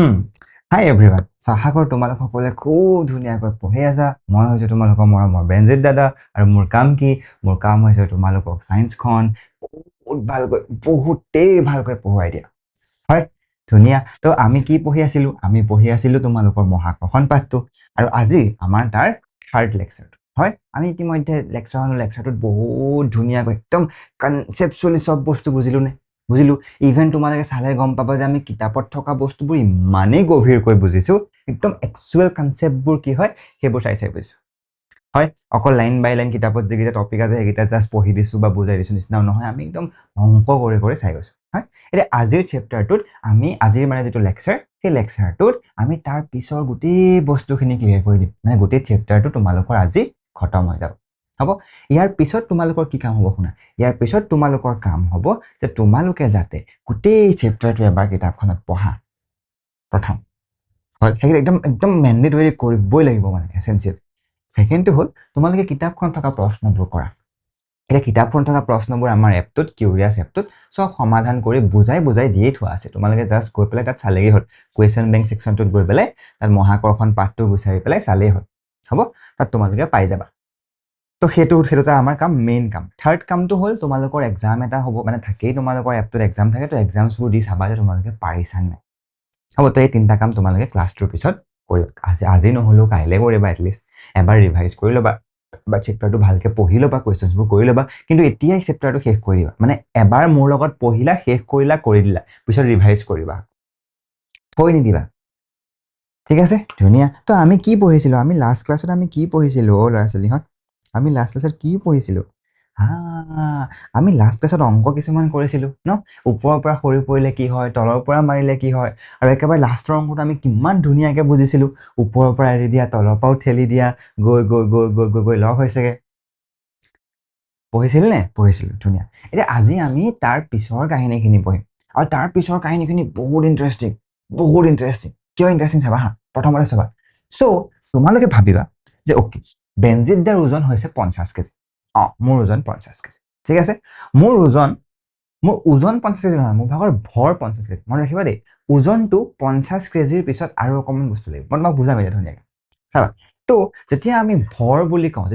হুম, হাই everyone. আশা কৰোঁ তোমালোক সকলোৱে খুব ধুনীয়াকৈ পঢ়ি আছা। মই হৈছোঁ তোমালোকৰ মৰমৰ বেনজিত দাদা আৰু মোৰ কাম কি? মোৰ কাম হৈছে তোমালোকক ছায়েন্সখন বহুত ভালকৈ, বহুতেই ভালকৈ পঢ়ুৱাই দিয়া। হয়, ধুনীয়া। তো আমি কি পঢ়ি আছিলোঁ? আমি পঢ়ি আছিলোঁ তোমালোকৰ মহাকৰ্ষণ পাঠটো আৰু আজি আমাৰ তাৰ থাৰ্ড লেকচাৰটো। হয়, আমি ইতিমধ্যে লেকচাৰটোত বহুত ধুনীয়াকৈ একদম কনচেপচুৱেলি চব বস্তু বুজিলোঁ। ইভেন তোমালোকে চালে গম পাবা যে আমি কিতাপত থকা বস্তুবোৰ ইমানেই গভীৰকৈ বুজিছোঁ, একদম একচুৱেল কনচেপ্টবোৰ কি হয় সেইবোৰ চাই বুজিছোঁ। হয়, অকল লাইন বাই লাইন কিতাপত যিকেইটা টপিক আছে সেইকেইটা জাষ্ট পঢ়ি দিছোঁ বা বুজাই দিছোঁ নিচিনাও নহয়, আমি একদম অংক কৰি চাই গৈছোঁ। হয়, এতিয়া আজিৰ চেপ্টাৰটোত আজিৰ মানে যিটো লেকচাৰ, সেই লেকচাৰটোত আমি তাৰ পিছৰ গোটেই বস্তুখিনি ক্লিয়াৰ কৰি দিম। মানে গোটেই চেপ্টাৰটো তোমালোকৰ আজি খতম হৈ যাব। হ'ব, ইয়াৰ পিছত তোমালোকৰ কি কাম হ'ব শুনা। ইয়াৰ পিছত তোমালোকৰ কাম হ'ব যে তোমালোকে যাতে গোটেই চেপ্টাৰটো এবাৰ কিতাপখনত পঢ়া প্ৰথম। হয়, সেইখিনি একদম মেণ্ডেটৰী কৰিবই লাগিব, মানে এছেঞ্চিয়েল। ছেকেণ্ডটো হ'ল তোমালোকে কিতাপখনত থকা প্ৰশ্নবোৰ কৰা। এতিয়া কিতাপখনত থকা প্ৰশ্নবোৰ আমাৰ এপটোত, কিউৰিয়াছ এপটোত চব সমাধান কৰি বুজাই দিয়েই থোৱা আছে। তোমালোকে জাষ্ট গৈ পেলাই তাত চালেই হ'ল। কুৱেশ্যন বেংক ছেকশ্যনটোত গৈ পেলাই তাত মহাকৰ্ষণ পাঠটো বিচাৰি পেলাই চালেই হ'ল। হ'ব, তাত তোমালোকে পাই যাবা। তো সেইটো আমাৰ কাম, মেইন কাম। থাৰ্ড কামটো হ'ল তোমালোকৰ এক্সাম এটা হ'ব, মানে থাকেই তোমালোকৰ এপটোত এক্সাম থাকে, তো এক্সামছবোৰ দি চাবা যে তোমালোকে পাৰিছা নাই। হ'ব, তো এই তিনিটা কাম তোমালোকে ক্লাছটোৰ পিছত কৰিবা। আজি নহ'লেও কাইলৈ কৰিবা, এটলিষ্ট এবাৰ ৰিভাইজ কৰি ল'বা বা চেপ্টাৰটো ভালকৈ পঢ়ি ল'বা, কুৱেশ্যনছবোৰ কৰি ল'বা। কিন্তু এতিয়াই চেপ্টাৰটো শেষ কৰি দিবা। মানে এবাৰ মোৰ লগত পঢ়িলা, শেষ কৰিলা, কৰি দিলা, পিছত ৰিভাইজ কৰিবা, থৈ নিদিবা। ঠিক আছে, ধুনীয়া। তো আমি কি পঢ়িছিলোঁ? আমি লাষ্ট ক্লাছত আমি কি পঢ়িছিলোঁ ল'ৰা ছোৱালীহঁত? আমি লাষ্ট ক্লাছত কি পঢ়িছিলোঁ? আমি লাষ্ট ক্লাছত অংক কিছুমান কৰিছিলোঁ ন? ওপৰৰ পৰা সৰি পৰিলে কি হয়, তলৰ পৰা মাৰিলে কি হয়, আৰু একেবাৰে লাষ্টৰ অংকটো আমি কিমান ধুনীয়াকৈ বুজিছিলোঁ। ওপৰৰ পৰা এৰি দিয়া, তলৰ পৰাও ঠেলি দিয়া, গৈ লগ হৈছেগে। পঢ়িছিল নে? পঢ়িছিলোঁ, ধুনীয়া। এতিয়া আজি আমি তাৰ পিছৰ কাহিনীখিনি পঢ়িম, আৰু তাৰ পিছৰ কাহিনীখিনি বহুত ইণ্টাৰেষ্টিং। কিয় ইণ্টাৰেষ্টিং চাবা হা, প্ৰথমতে চাবা। তোমালোকে ভাবিবা যে অ'কে, বেনজিত দাৰ ওজন হৈছে 50 কেজি। মোৰ ওজন 50 কেজি। ঠিক আছে, মোৰ ওজন 50 কেজি নহয়, মোৰ ভাগৰ ভৰ 50 কেজি। মনত ৰাখিবা দেই, ওজনটো 50 কেজিৰ পিছত আৰু অকণমান বস্তু লাগিব। মই তোমাক বুজাম এতিয়া ধুনীয়াকৈ চাবা। তো যেতিয়া আমি ভৰ বুলি কওঁ,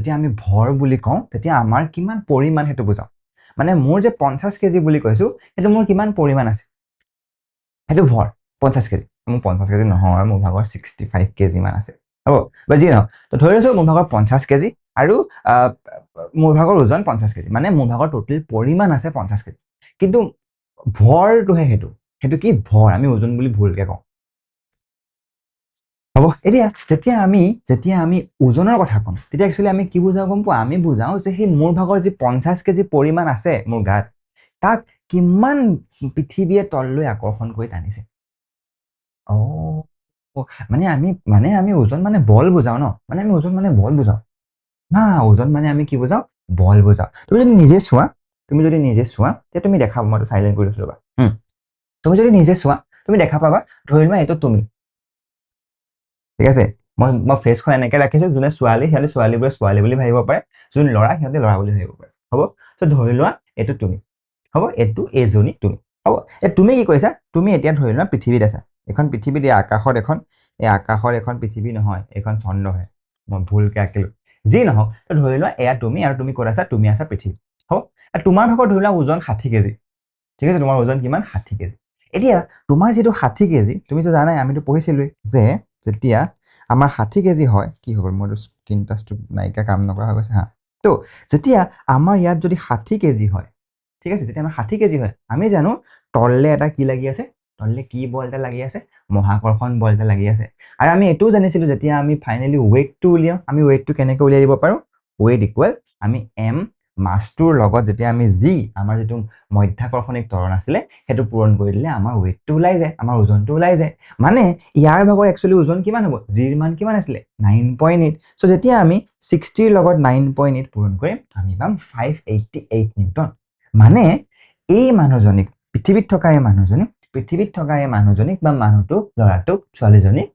তেতিয়া আমাৰ কিমান পৰিমাণ সেইটো বুজাওঁ। মানে মোৰ যে 50 কেজি বুলি কৈছোঁ, সেইটো মোৰ কিমান পৰিমাণ আছে, সেইটো ভৰ 50 কেজি। মোৰ 50 কেজি নহয়, মোৰ ভাগৰ 65 কেজি মান আছে। হ'ব, বা যি নহওক, তো ধৰি লৈছোঁ মোৰ ভাগৰ 50 কেজি আৰু মোৰ ভাগৰ ওজন 50 কেজি, মানে মোৰ ভাগৰ টোটেল পৰিমাণ আছে 50 কেজি। কিন্তু ভৰটোহে সেইটো কি ভৰ, আমি ওজন বুলি ভুলকৈ কওঁ। হ'ব, এতিয়া যেতিয়া আমি ওজনৰ কথা কওঁ, তেতিয়া একচুৱেলি আমি কি বুজাওঁ গম পোৱা? আমি বুজাওঁ যে সেই মোৰ ভাগৰ যি 50 কেজি পৰিমাণ আছে মোৰ গাত, তাক কিমান পৃথিৱীয়ে তললৈ আকৰ্ষণ কৰি টানিছে। মানে আমি ওজন মানে বল বুজাওঁ ন? মানে আমি ওজন মানে বল বুজাওঁ। ওজন মানে আমি কি বুজাওঁ? বল বুজাওঁ। তুমি যদি নিজে চোৱা, তেতিয়া তুমি দেখা পাবা। মইতো চাইলেণ্ট কৰি দিছোঁ ৰ'বা। তুমি যদি নিজে চোৱা, তুমি দেখা পাবা, ধৰি লোৱা এইটো তুমি। ঠিক আছে, মই ফেচখন এনেকৈ ৰাখিছোঁ, যোনে ছোৱালী সিহঁতে ছোৱালীবোৰে ছোৱালী বুলি ভাবিব পাৰে, যোন ল'ৰা সিহঁতে ল'ৰা বুলি ভাবিব পাৰে। হ'ব, ধৰি লোৱা এইটো তুমি। হ'ব, এইজনী তুমি। হ'ব, তুমি কি কৰিছা? তুমি এতিয়া ধৰি লোৱা পৃথিৱীত আছা। এখন পৃথিৱীত, এই আকাশৰ এখন পৃথিৱী নহয়, এইখন চন্দ্ৰহে। মই ভুলকৈ আঁকিলোঁ। যি নহওক, ধৰি লোৱা এয়া তুমি, আৰু তুমি ক'ত আছা? তুমি আছা পৃথিৱীত। হ'ব, তোমাৰ ভাগৰ ধৰি লোৱা ওজন 60 কেজি। ঠিক আছে, তোমাৰ ওজন কিমান? 60 কেজি। এতিয়া তোমাৰ যিটো 60 কেজি, তুমিতো জানাই, আমিতো পঢ়িছিলোঁৱেই যে যেতিয়া আমাৰ 60 কেজি হয়, কি হ'ব? মোৰতো স্ক্ৰীন টাচটো নাইকিয়া, কাম নকৰা হৈ গৈছে হা। তো যেতিয়া আমাৰ ইয়াত যদি 60 কেজি হয়, ঠিক আছে, যেতিয়া আমাৰ 60 কেজি হয়, আমি জানো তললে এটা কি লাগি আছে? তললে কি বল এটা লাগি আছে? মহাকৰ্ষণ বল এটা লাগি আছে। আৰু আমি এইটোও জানিছিলোঁ, যেতিয়া আমি ফাইনেলি ৱেইটটো উলিয়াওঁ, আমি ৱেইটটো কেনেকৈ উলিয়াই দিব পাৰোঁ? ৱেইট ইকুৱেল আমি এম মাছটোৰ লগত যেতিয়া আমি আমাৰ যিটো মধ্যাকৰ্ষণিক ত্বৰণ আছিলে, সেইটো পূৰণ কৰি দিলে আমাৰ ৱেইটটো ওলাই যায়, আমাৰ ওজনটো ওলাই যায়। মানে ইয়াৰ ভাগৰ একচুৱেলি ওজন কিমান হ'ব? জিৰ মান কিমান আছিলে? 9.8। যেতিয়া আমি 60ৰ লগত 9.8 পূৰণ কৰিম, আমি পাম 588 নিউটন। মানে এই মানুহজনীক, পৃথিৱীত থকা এই মানুহজনীক বা মানুহটোক, ল'ৰাটোক, ছোৱালীজনীক,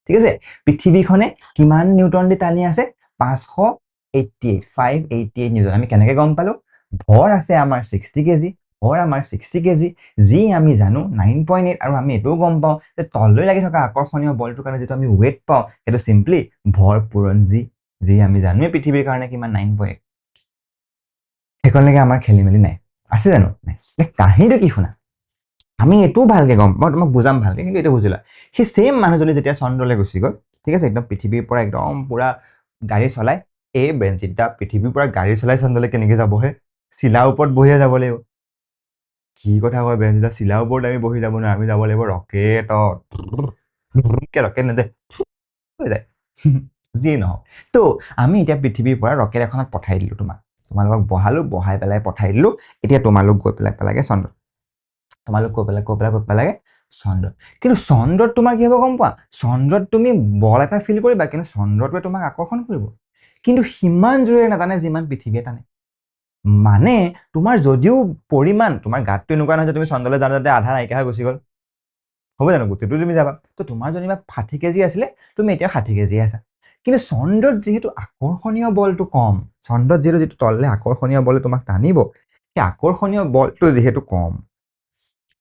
ঠিক আছে, পৃথিৱীখনে কিমান নিউটন দি টানি আছে? 588 নিউটন। আমি কেনেকৈ গম পালোঁ? ভৰ আছে আমাৰ 60 কেজি, ভৰ আমাৰ 60 কেজি, যি আমি জানো 9.8, আৰু আমি এইটোও গম পাওঁ যে তললৈ লাগি থকা আকৰ্ষণীয় বলটোৰ কাৰণে যিটো আমি ৱেট পাওঁ সেইটো চিম্পলি ভৰ পূৰণ যি আমি জানোৱে পৃথিৱীৰ কাৰণে কিমান 9.8। সেইখনলৈকে আমাৰ খেলি মেলি নাই, আছে জানো? নাই। কাহিনীটো কি শুনা, আমি এইটোও ভালকে গম, মই তোমাক বুজাম ভালকে, কিন্তু এইটো বুজিলা, সেই ছেইম মানুহজনী যেতিয়া চন্দ্ৰলৈ গুচি গ'ল, ঠিক আছে, একদম পৃথিৱীৰ পৰা একদম পুৰা গাড়ী চলাই, এই বেঞ্জিতদা পৃথিৱীৰ পৰা গাড়ী চলাই চন্দ্ৰলৈ কেনেকে যাবহে? চিলাৰ ওপৰত বহিয়ে যাব লাগিব। কি কথা কয় বেঞ্জিতদা, চিলাৰ ওপৰত আমি বহি যাব নোৱাৰো, আমি যাব লাগিব ৰকেটত। ৰকেট নেদে হৈ যায়। যিয়ে নহওক, তো আমি এতিয়া পৃথিৱীৰ পৰা ৰকেট এখনত পঠাই দিলো তোমালোকক বহালো, বহাই পেলাই পঠাই দিলো। এতিয়া তোমালোক গৈ পেলাগে চন্দ্ৰত, তোমালোক কৈ পেলাগে চন্দ্ৰত। কিন্তু চন্দ্ৰত তোমাৰ কি হ'ব গম পোৱা? চন্দ্ৰত তুমি বল এটা ফিল কৰিবা, কিন্তু চন্দ্ৰটোৱে তোমাক আকৰ্ষণ কৰিব, কিন্তু সিমান জোৰে নাটানে যিমান পৃথিৱীয়ে টানে। মানে তোমাৰ যদিও পৰিমাণ, তোমাৰ গাতটো এনেকুৱা নহয় যে তুমি চন্দ্ৰলৈ যাওঁতে আধা নাইকিয়া হৈ গুচি গ'ল, হ'ব জানো? গোটেইটো তুমি যাবা, তো তোমাৰ যেনিবা 60 কেজি আছিলে, তুমি এতিয়া 60 কেজি আছা। কিন্তু চন্দ্ৰত যিহেতু আকৰ্ষণীয় বলটো কম, চন্দ্ৰত যিটো তললে আকৰ্ষণীয় বলে তোমাক টানিব, সেই আকৰ্ষণীয় বলটো যিহেতু কম,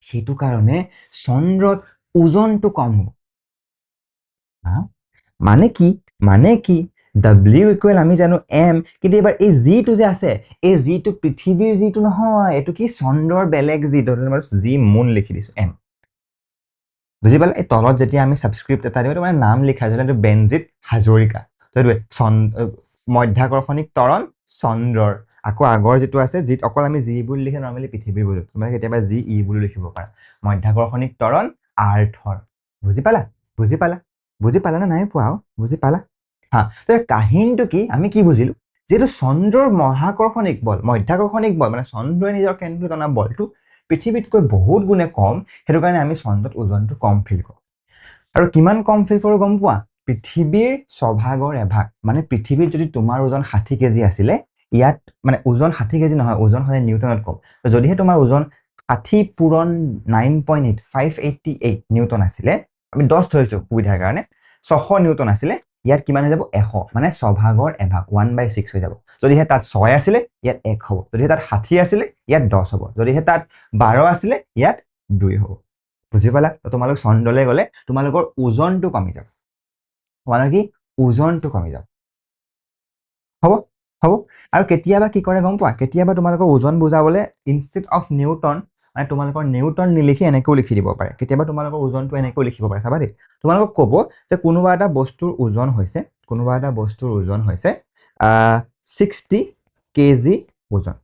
সেইটো কাৰণে চন্দ্ৰত ওজনটো কম হ'ব। মানে কি W ইকুৱেল আমি জানো M, কিন্তু এবাৰ এই জিটো যে আছে, এই জিটো পৃথিৱীৰ জিটো নহয়, এইটো কি চন্দ্ৰৰ বেলেগ জি, জি মুন লিখি দিছো M। বুজি পালে? এই তলত যেতিয়া আমি ছাবস্ক্ৰিপ্ট এটা দিওঁ, মানে নাম লিখা যায়, এইটো বেঞ্জিত হাজৰিকা, সেইটোৱে মধ্যাকৰ্ষণিক ত্বৰণ চন্দ্ৰৰ। আকৌ আগৰ যিটো আছে, যিত অকল আমি জি বুলি লিখে নৰ্মেলি পৃথিৱীৰ বুজো, তোমালোকে কেতিয়াবা জি ই বুলি লিখিব পাৰা, মধ্যাকৰ্ষণিক ত্বৰণ আৰ্থৰ। বুজি পালা নে নাই পোৱা? বুজি পালা? হা, তো কাহিনীটো কি, আমি কি বুজিলো? যিহেতু চন্দ্ৰৰ মহাকৰ্ষণিক বল, মধ্যাকৰ্ষণিক বল, মানে চন্দ্ৰই নিজৰ কেন্দ্ৰলৈ টনা বলটো পৃথিৱীতকৈ বহুত গুণে কম, সেইটো কাৰণে আমি চন্দ্ৰত ওজনটো কম ফিল কৰোঁ। আৰু কিমান কম ফিল কৰোঁ গম পোৱা? পৃথিৱীৰ ছভাগৰ এভাগ, মানে পৃথিৱীত যদি তোমাৰ ওজন 60 কেজি আছিলে, ইয়াত মানে ওজন 60 কেজি নহয়, ওজন হ'লে নিউটনত কম। যদিহে তোমাৰ ওজন 60 পূৰণ 9.8, 588 নিউটন আছিলে, আমি 10 ধৰিছো সুবিধাৰ কাৰণে, 600 নিউটন আছিলে, ইয়াত কিমান হৈ যাব? 100, মানে ছভাগৰ এভাগ 1/6 হৈ যাব। যদিহে তাত 6 আছিলে, ইয়াত 1 হ'ব। যদিহে তাত 60 আছিলে, ইয়াত 10 হ'ব। যদিহে তাত 12 আছিলে, ইয়াত 2 হ'ব। বুজি পালা? তোমালোক চন্দ্ৰলৈ গ'লে তোমালোকৰ ওজনটো কমি যাব, তোমালোকৰ কি ওজনটো কমি যাব। হ'ব। আৰু কেতিয়াবা কি কৰে গম পোৱা? কেতিয়াবা তোমালোকৰ ওজন বুজাবলৈ ইনষ্টেড অফ নিউটন, মানে তোমালোকৰ নিউটন নিলিখি এনেকৈও লিখি দিব পাৰে। কেতিয়াবা তোমালোকৰ ওজনটো এনেকৈও লিখিব পাৰে, চাবা দেই। তোমালোকক ক'ব যে কোনোবা এটা বস্তুৰ ওজন হৈছে 60 কেজি ওজন,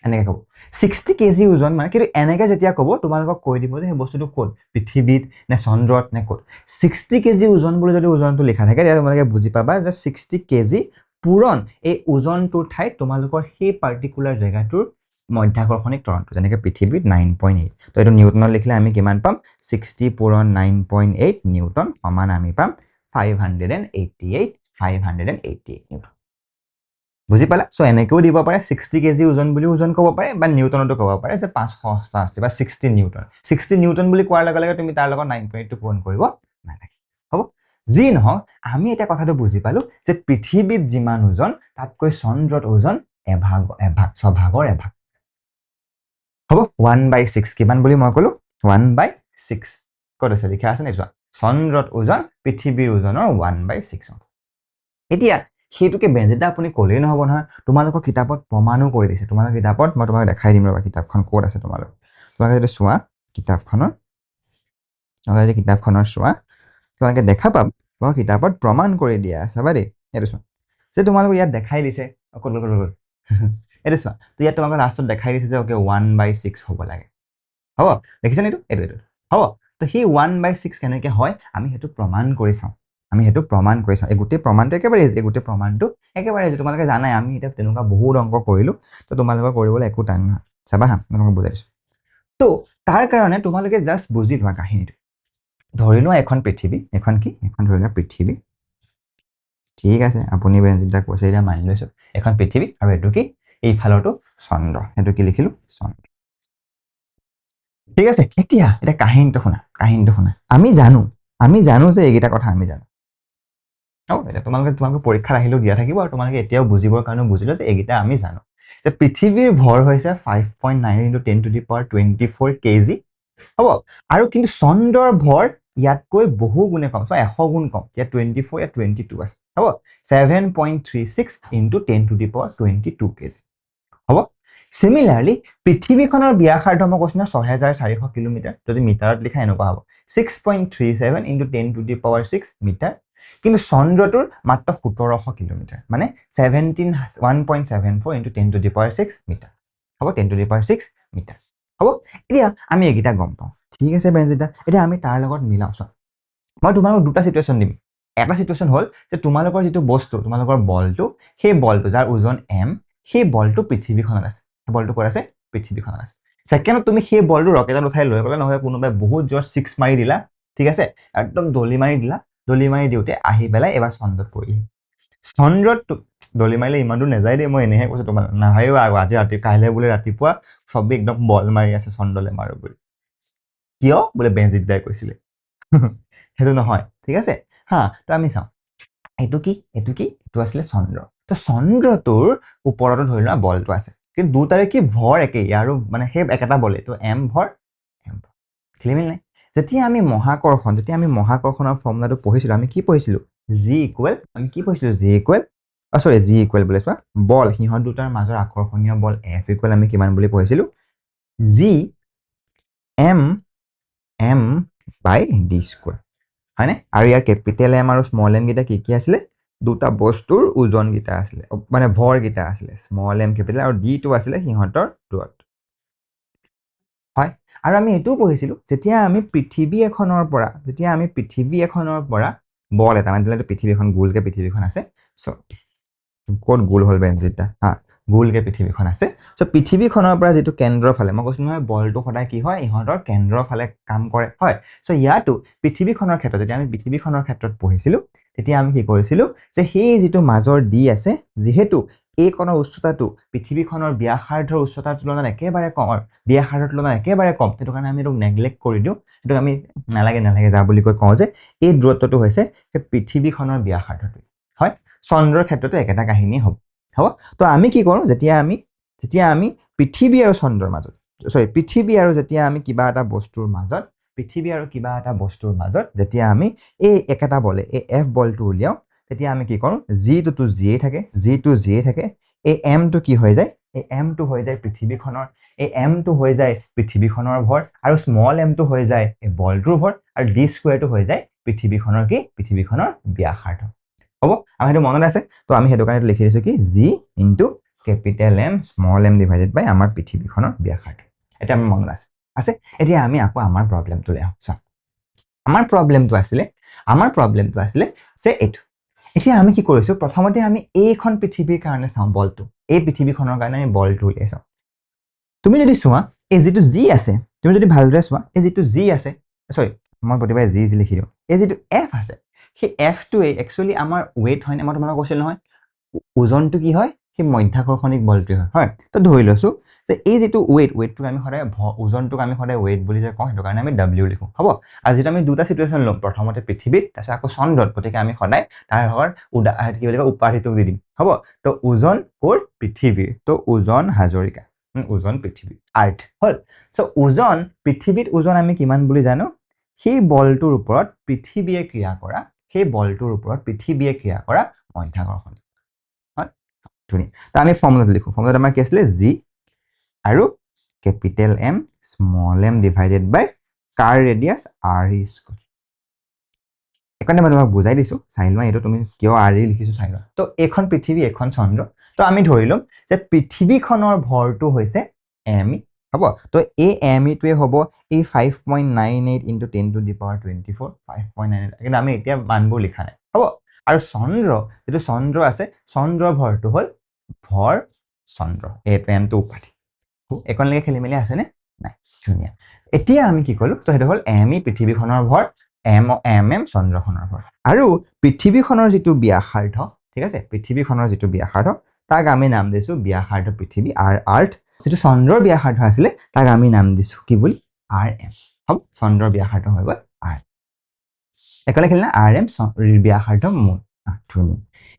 এনেকৈ ক'ব 60 কেজি ওজন, মানে কিন্তু এনেকৈ যেতিয়া ক'ব তোমালোকক কৈ দিব যে সেই বস্তুটো ক'ত, পৃথিৱীত নে চন্দ্ৰত নে ক'ত। 60 কেজি ওজন বুলি যদি ওজনটো লিখা থাকে, তেতিয়া তোমালোকে বুজি পাবা যে 60 কেজি পূৰণ এই ওজনটোৰ ঠাইত তোমালোকৰ সেই পাৰ্টিকুলাৰ জেগাটোৰ মধ্যাকৰ্ষণিক ত্বৰণটো, যেনেকৈ পৃথিৱীত 9.8, তো এইটো নিউটনত লিখিলে আমি কিমান পাম? 60 পূৰণ 9.8 নিউটন সমান আমি পাম 588 নিউটন। বুজি পালা? চ' এনেকৈও দিব পাৰে, 60 কেজি ওজন বুলি ওজন ক'ব পাৰে, বা নিউটনতো ক'ব পাৰে যে 588 বা 60 নিউটন। 60 নিউটন বুলি কোৱাৰ লগে লগে তুমি তাৰ লগত 9.8টো পূৰণ কৰিব নালাগে। হ'ব? যি নহওক, আমি এতিয়া কথাটো বুজি পালো যে পৃথিৱীত যিমান ওজন, তাতকৈ চন্দ্ৰত ওজন ছভাগৰ এভাগ। হ'ব? 1/6 কিমান বুলি মই ক'লো? 1/6। ক'ত আছে? লিখা আছে নে? চোৱা, চন্দ্ৰত ওজন পৃথিৱীৰ ওজনৰ 1/6। এতিয়া সেইটোকে বেঞ্জিতদা আপুনি ক'লেই নহ'ব নহয়, তোমালোকৰ কিতাপত প্ৰমাণো কৰি দিছে। তোমালোকৰ কিতাপত মই তোমাক দেখাই দিম ৰ'বা, কিতাপখন ক'ত আছে তোমালোকে যদি চোৱা কিতাপখনৰ চোৱা, তোমালোকে দেখা পাব তোমালোকৰ কিতাপত প্ৰমাণ কৰি দিয়া আছে। চাবা দেই, এইটো চোৱা, যে তোমালোকক ইয়াত দেখাই দিছে, এইটো চোৱা, তো ইয়াত তোমালোকৰ লাষ্টত দেখাই দিছে যে অ'কে 1/6 হ'ব লাগে। হ'ব? দেখিছেনে এইটো? হ'ব? তো সেই 1/6 কেনেকৈ হয় আমি সেইটো প্ৰমাণ কৰি চাওঁ। এই গোটেই প্ৰমাণটো একেবাৰে ইজি, তোমালোকে জানাই, আমি এতিয়া তেনেকুৱা বহুত অংক কৰিলোঁ, তো তোমালোকৰ কৰিবলৈ একো টান নহয়। চাবা হা, মই তোমাক বুজাই দিছোঁ। তো তাৰ কাৰণে তোমালোকে জাষ্ট বুজি লোৱা কাহিনীটো। ধৰি লোৱা এখন পৃথিৱী, এখন ধৰি লোৱা পৃথিৱী, ঠিক আছে, আপুনি বেঞ্জিতদাক কৈছে এতিয়া মানি লৈছোঁ, এখন পৃথিৱী, আৰু এইটো কি? এইফালৰটো চন্দ্ৰ, সেইটো কি লিখিলোঁ? চন্দ্ৰ। ঠিক আছে, এতিয়া কাহিনীটো শুনা। আমি জানো যে এইকেইটা কথা আমি জানো। এতিয়া তোমালোকে পৰীক্ষাত আহিলেও দিয়া থাকিব, আৰু তোমালোকে এতিয়াও বুজিবৰ কাৰণেও বুজিলো যে এইকেইটা আমি জানো। যে পৃথিৱীৰ ভৰ হৈছে 5.9 × 10⁻24 কেজি হ'ব আৰু কিন্তু চন্দ্ৰৰ ভৰ ইয়াতকৈ বহু গুণে কম চ 100 গুণ কম ইয়াত 24 ইয়াত 22 আছে হ'ব 7.36 × 10⁻22 কেজি হ'ব সিমিলাৰলি পৃথিৱীখনৰ ব্যাসাৰ্ধ মই কৈছো না 6400 কিলোমিটাৰ যদি মিটাৰত লিখা এনেকুৱা হ'ব 6.37 × 10⁻6 মিটাৰ কিন্তু চন্দ্ৰটোৰ মাত্ৰ 1700 কিলোমিটাৰ মানে 1.74 × 10⁻6 মিটাৰ হ'ব 10⁻6 মিটাৰ হ'ব এতিয়া আমি এইকেইটা গম পাওঁ ঠিক আছে বেঞ্জিতা এতিয়া আমি তাৰ লগত মিলাও চোৱা মই তোমালোকক দুটা সিচুৱেশ্যন দিম এটা সিচুৱেশ্যন হ'ল যে তোমালোকৰ যিটো বস্তু তোমালোকৰ বলটো সেই বলটো যাৰ ওজন m সেই বলটো পৃথিৱীখনত আছে বলটো ক'ত আছে পৃথিৱীখনত আছে সেকেন্ডত তুমি সেই বলটো ৰকেটত উঠাই লৈ গ'লা নহয় কোনোবাই বহুত জোৰ 6 মাৰি দিলা ঠিক আছে একদম দলি মাৰি দিলা দলি মাৰি দিওতে আহি পেলাই এবাৰ চন্দ্ৰত পৰিলে চন্দ্ৰত দলি মাৰিলে ইমান দূৰ নাযায় দেই মই এনেহে কৈছো তোমাক নাভাবিবা আজি ৰাতি কাইলে বোলে ৰাতিপুৱা সবে একদম বল মাৰি আছে চন্দ্ৰলে মাৰো বুলি কিয় বোলে বেঞ্জিত দাই কৈছিলে হেতু নহয় ঠিক আছে হা তো আমি চাও এটো কি এটো আসলে চন্দ্ৰ তো চন্দ্ৰটোৰ ওপৰতো ধৰি লোৱা বলটো আছে কিন্তু দুটাৰে কি ভৰ একেই আৰু মানে সেই একেটা বলে তো m ভৰ খেলিমেল নাই যেতিয়া আমি মহাকৰ্ষণৰ ফৰ্মুলাটো পঢ়িছিলো আমি কি পঢ়িছিলো g ইকুৱেল আমি কি পঢ়িছিলো g ইকুৱেল g ইকুৱেল বুলি চোৱা বল হিহত দুটাৰ মাজৰ আকৰ্ষণীয় বল f ইকুৱেল আমি কিমান বুলি পঢ়িছিলো g m by d square হয়নে আৰু ইয়াৰ কেপিটেল m আৰু স্মল m গিটা কি আছিলে দুটা বস্তুৰ ওজন গিটা আছিলে মানে ভৰ গিটা আছিলে স্মল m কেপিটেল আৰু d টো আছিলে হিহতৰ দূৰত্ব হয় আৰু আমি এটো পঢ়িছিলো যেতিয়া আমি পৃথিৱী এখনৰ পৰা বল এটা মানে দিলে পৃথিৱীখন গোলকে পৃথিৱীখন আছে সো কোড গোল হল বেঞ্জিতা হা গোলকে পৃথিৱীখন আছে সো পৃথিৱীখনৰ পৰা যেটো কেন্দ্ৰৰ ফালে মই কৈছো নহয় বলটো সদায় কি হয় ইহতৰ কেন্দ্ৰৰ ফালে কাম কৰে হয় সো ইয়াটো পৃথিৱীখনৰ ক্ষেত্ৰত যেতিয়া আমি পৃথিৱীখনৰ ক্ষেত্ৰত পঢ়িছিলো তেতিয়া আমি কি কৰিছিলো যে সেই যেটো মাজৰ ডি আছে যেহেতু এই কোণৰ উচ্চতাটো পৃথিৱীখনৰ ব্যাসাৰ্ধৰ উচ্চতাৰ তুলনাত একেবাৰে কম ব্যাসাৰ্ধৰ তুলনাত একেবাৰে কম সেইটো কাৰণে আমি এটো নেগলেক্ট কৰি দিও এটো আমি নালাগে যা বুলি কওঁ যে এই দূৰত্বটো হৈছে পৃথিৱীখনৰ ব্যাসাৰ্ধটো হয় চন্দ্ৰৰ ক্ষেত্ৰতো একেটা কাহিনী হ'ব তো আমি কি কৰো যেতিয়া আমি পৃথিৱী আৰু চন্দ্ৰৰ মাজত পৃথিৱী আৰু যেতিয়া আমি কিবা এটা বস্তুৰ মাজত যেতিয়া আমি এই একেটা বলে এই f বলটো উলিয়াও তেতিয়া আমি কি কৰো g টো g থাকে এই m টো কি হৈ যায় এই m টো হৈ যায় পৃথিৱীখনৰ এই m টো হৈ যায় পৃথিৱীখনৰ ভৰ আৰু স্মল m টো হৈ যায় এই বলটোৰ ভৰ আৰু d স্কয়াৰ টো হৈ যায় পৃথিৱীখনৰ ব্যাসাৰ্ধ হ'ব আমি হেতু মনত আছে তো আমি হেতু কাৰণে লিখি দিছো কি g * capital M small m divided by আমাৰ পৃথিৱীখনৰ ব্যাসাৰ্ধ এটা আমি মনত আছে এতিয়া আমি আকৌ আমাৰ প্ৰবলেমটো লৈ আহো চোৱা আমাৰ প্ৰবলেমটো আছিলে যে এটো এতিয়া আমি কি কৰিছো প্ৰথমতে আমি এইখন পৃথিৱীৰ কাৰণে চাও বলটো এই পৃথিৱীখনৰ কাৰণে আমি বলটো উলিয়াই চাও তুমি যদি চোৱা এই যেটো g আছে তুমি যদি ভালদৰে চোৱা এই যেটো g আছে সৰি মই প্ৰতিবাৰে g লিখি দিও এই যেটো f আছে সেই f টো একচুয়ালি আমাৰ ওয়েট হয় না মই তোমাক কৈছিল নহয় ওজনটো কি হয় সেই মধ্যাকৰ্ষণিক বলটো হয় তো ধৰি লৈছো যে এই যেটো ওয়েটটো আমি সদায় ওজনটোক আমি সদায় ওয়েট বুলি যে কওঁ হেতু কাৰণে আমি w লিখো হ'ব আৰু যেটা আমি দুটা সিচুৱেচন লম প্ৰথমতে পৃথিৱীত তাৰপিছত আকৌ চন্দ্ৰত গতিকে আমি সদায় তাৰ কি বুলি উপাধিটো দি দিম হ'ব তো ওজন কোৰ পৃথিৱীৰ তো ওজন হাজৰিকা ওজন পৃথিৱী আৰ্থ হল সো ওজন পৃথিৱীত ওজন আমি কিমান বুলি জানো সেই বলটোৰ ওপৰত পৃথিৱীয়ে ক্ৰিয়া কৰা মধ্যাকৰ্ষণ হয় ধুনীয়া তো আমি ফৰ্মুলাটো লিখো ফৰ্মুলাটো আমাৰ কি আছিল g আৰু capital M small m divided by কাৰ ৰেডিয়াস r স্কয়াৰ এখানে মই তোমাক বুজাই দিছো চাইলোৱা এটো তুমি কিয় r লিখিছো চাইলোৱা তো এখন পৃথিৱী এখন চন্দ্ৰ তো আমি ধৰিলম যে পৃথিৱীখনৰ ভৰটো হৈছে m হ'ব তো এই m টোৱে হ'ব এই 5.98 * 10⁻24 5.98 কিন্তু আমি এতিয়া মানবোৰ লিখা নাই হ'ব আৰু যেটো চন্দ্ৰ আছে চন্দ্ৰৰ ভৰটো হ'ল ভৰ চন্দ্ৰ এইটো m টো উপাধি এখন লেখা খেলি মেলি আছে নে নাই ধুনীয়া এতিয়া আমি কি কলো তো হেতু হ'ল m পৃথিৱীখনৰ ভৰ m চন্দ্ৰখনৰ ভৰ আৰু পৃথিৱীখনৰ যেটো ব্যাসাৰ্ধ ঠিক আছে পৃথিৱীখনৰ যেটো ব্যাসাৰ্ধ তাক আমি নাম দিছো ব্যাসাৰ্ধ পৃথিৱী আৰ্থ যেটো চন্দ্ৰৰ ব্যাসাৰ্ধ আছিল তাক আমি নাম দিছো কি বুলি rm হ'ব চন্দ্ৰৰ ব্যাসাৰ্ধ হৈ গল r একলে খেলনা rm ব্যাসাৰ্ধ ধুনীয়া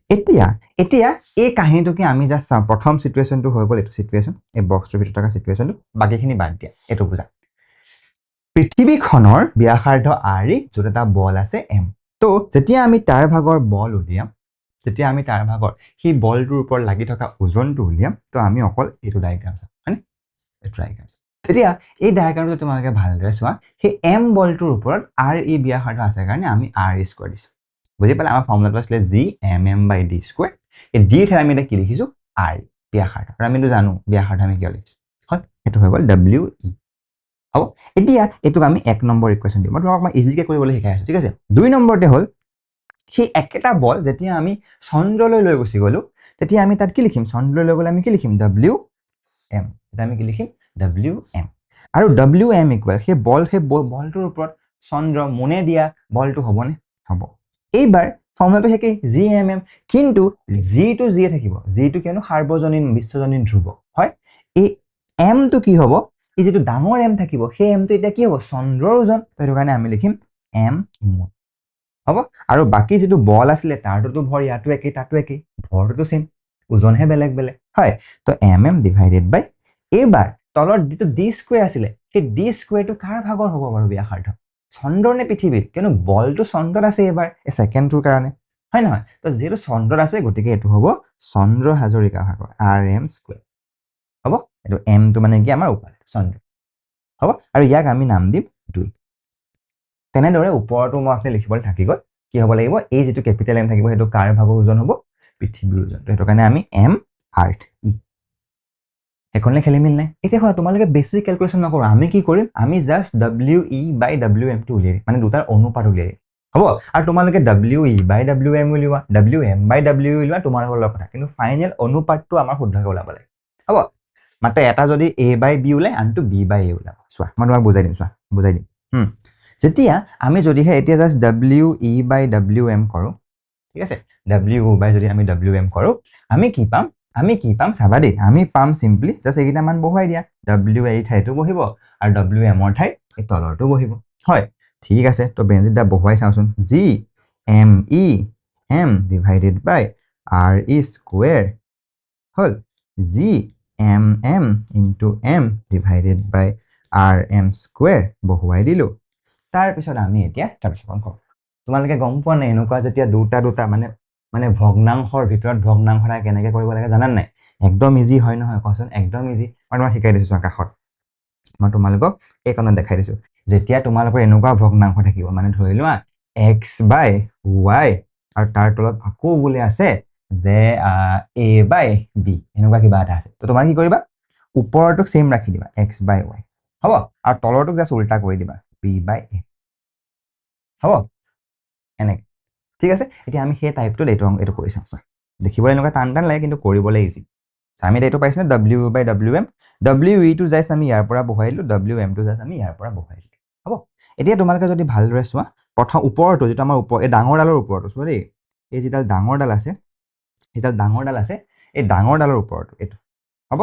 এতিয়া এতিয়া এই কাহিনীটোকে আমি জাষ্ট চাওঁ প্ৰথম চিটুৱেশ্যনটো হৈ গ'ল এইটো চিটুৱেশ্যন এই বক্সটোৰ ভিতৰত থকা চিটুৱেশ্যনটো বাকীখিনি বাদ দিয়া এইটো বুজা পৃথিৱীখনৰ ব্যাসাৰ্ধ r য'ত এটা বল আছে m তো যেতিয়া আমি তাৰ ভাগৰ বল উলিয়াম যেতিয়া আমি তাৰ ভাগৰ সেই বলটোৰ ওপৰত লাগি থকা ওজনটো উলিয়াম তো আমি অকল এইটো ডায়েগ্ৰাম চাম হয়নে এইটো ডায়েগ্ৰাম তেতিয়া এই ডায়েগ্ৰামটো তোমালোকে ভালদৰে চোৱা সেই m বলটোৰ ওপৰত r ব্যাসাৰ্ধ আছে কাৰণে আমি r স্কয়াৰ দিছো বুজি পালে আমাৰ ফৰ্মুলাটো আছিলে g/m/d²। এই d ঠাইত আমি এটা কি লিখিছো r ব্যাসাৰ্ধ আৰু আমিতো জানো ব্যাসাৰ্ধ আমি কিয় লিখিছো হয় সেইটো হৈ গ'ল w হ'ব এতিয়া এইটোক আমি 1 নম্বৰ ইকুৱেশ্যন দিম মই তোমাক অকমান ইজিকে কৰিবলৈ শিকাই আছো ঠিক আছে 2 নম্বৰতে হ'ল সেই একেটা বল যেতিয়া আমি চন্দ্ৰলৈ লৈ গুচি গ'লো তেতিয়া আমি তাত কি লিখিম চন্দ্ৰলৈ লৈ গ'লে আমি কি লিখিম wm এটা আমি কি লিখিম wm আৰু wm ইকুৱেল সেই বলটোৰ ওপৰত চন্দ্ৰ মুনে দিয়া বলটো হ'বনে হ'ব এইবাৰ ফৰ্মুলাটো হেকেই gmm কিন্তু gটো জিয়ে থাকিব gটো কিয়নো সাৰ্বজনীন বিশ্বজনীন ধ্ৰুৱ হয় এই m টো কি হ'ব এই যেটো ডাঙৰ m থাকিব সেই m টো এতিয়া কি হ'ব চন্দ্ৰৰ ওজন তো সেইটো কাৰণে আমি লিখিম m মুন হ'ব আৰু বাকি যেটো বল আছিলে তাৰটোতো ভৰ ইয়াটো একেই তাতো একেই ভৰটো সেম ওজনহে বেলেগ বেলেগ হয় তো mm ডিভাইডেড বাই এইবাৰ তলৰ যেটো d স্কয়াৰ আছিলে সেই d স্কয়াৰটো কাৰ ভাগৰ হ'ব বাৰু ব্যাসাৰ্ধ চন্দ্ৰৰ নে পৃথিৱীৰ কিয়নো বলটো চন্দ্ৰত আছে এবাৰ এই সেকেন্ডটোৰ কাৰণে হয় নহয় তো যেটো চন্দ্ৰত আছে গতিকে এটো হ'ব চন্দ্ৰ হাজৰিকা ভাগৰ rm স্কয়াৰ হ'ব এটো m টো মানে কি আমাৰ উপাদান চন্দ্ৰ হ'ব আৰু ইয়াক আমি নাম দিম 2 তেনেদৰে ওপৰটো মই আপুনি লিখিবলৈ থাকি গ'ল কি হ'ব লাগিব এই যেটো ক্যাপিটেল m থাকিব হেতু কাৰ ভাগৰ ওজন হ'ব পৃথিৱীৰ ওজন তো হেতু কাৰণে আমি m আৰ্থ ই এখনলে খেলি মিল নাই এতিয়া হয় তোমালোকে বেসিক ক্যালকুলেশন নকৰো আমি কি কৰিম আমি জাস্ট we/wm টো উলিয়াই মানে দুটাৰ অনুপাত উলিয়াই হ'ব আৰু তোমালোকে we/wm উলিওৱা wm/w উলিওৱা তোমাৰ লগত কথা কিন্তু ফাইনাল অনুপাতটো আমাৰ শুদ্ধকৈ ওলাব লাগে হ'ব মাত্ৰ এটা যদি a/b ওলাই আনটো b/a ওলাব চোৱা মই তোমাক বুজাই দিম চোৱা বুজাই দিম যেতিয়া আমি যদিহে এতিয়া জাস্ট we/wm কৰো ঠিক আছে w/, যদি আমি wm কৰো আমি কি পাম চাবা দেই আমি পাম সিম্পলি জাস্ট এইকেইটা মান বহুৱাই দিয়া w এই ঠাইটো বহিব আৰু wm ৰ ঠাইত এই তলৰটো বহিব হয় ঠিক আছে তো বেঞ্জিটা বহুৱাই চাওচোন g m e m divided by r e square হল g m m into m divided by r m square বহুৱাই দিলো তাৰ পিছত আমি এতিয়া তাৰপিছত কম তোমালোকে গম পোৱা নাই এনেকুৱা যেতিয়া দুটা মানে ভগ্নাংশৰ ভিতৰত ভগ্নাংশ এটা কেনেকৈ কৰিব লাগে জানান নাই একদম ইজি হয় নহয় কোৱাচোন একদম ইজি মই তোমাক শিকাই দিছো কাষত মই তোমালোকক এই কণত দেখাই দিছো যেতিয়া তোমালোকৰ এনেকুৱা ভগ্নাংশ থাকিব মানে ধৰি লোৱা x/y আৰু তাৰ তলত আকৌ বোলে আছে যে a/b এনেকুৱা কিবা এটা আছে তো তোমাক কি কৰিবা ওপৰটোক সেম ৰাখি দিবা x/y হ'ব আৰু তলৰটোক জাস্ট উল্টা কৰি দিবা b/a হ'ব এনেকৈ ঠিক আছে এতিয়া আমি সেই টাইপটো এইটো কৰি চাম দেখিবলৈ এনেকুৱা টান লাগে কিন্তু কৰিবলৈ ইজি আমি এইটো পাইছো না w/wm we টো জাস্ট আমি ইয়াৰ পৰা বহাই দিলো wm টো জাস্ট আমি ইয়াৰ পৰা বহাই দিলো হ'ব এতিয়া তোমালোকে যদি ভালদৰে চোৱা প্ৰথম ওপৰটো যেটা আমাৰ ওপৰ এই ডাঙৰ ডালৰ ওপৰটো চোৱা দেই এই যেটা ডাঙৰ ডাল আছে এই ডাঙৰ ডালৰ ওপৰটো এইটো হ'ব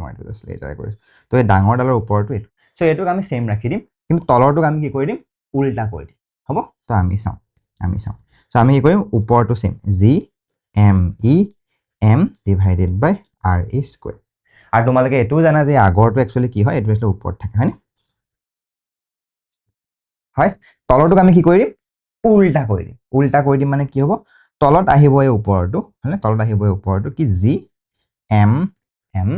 মই এইটো জাস্ট লেটাৰ কৰিছো তো এই ডাঙৰ ডালৰ ওপৰটো এইটো সো এইটোক আমি সেম ৰাখি দিম কিন্তু তলৰটোক আমি কি কৰি দিম উল্টা কৰি দিম হ'ব তো আমি চাওঁ সো আমি কি কৰিম ওপৰটো same g m e m divided by r e square আৰু তোমালোকে এটোও জানা যে আগৰটো একচুয়ালি কি হয় এটো এটো ওপৰত থাকে হয়নে হয় তলৰটোক আমি কি কৰি দিম উল্টা কৰি দিম মানে কি হ'ব তলত আহিব এই ওপৰটো হয়নে তলত আহিব এই ওপৰটো কি g m m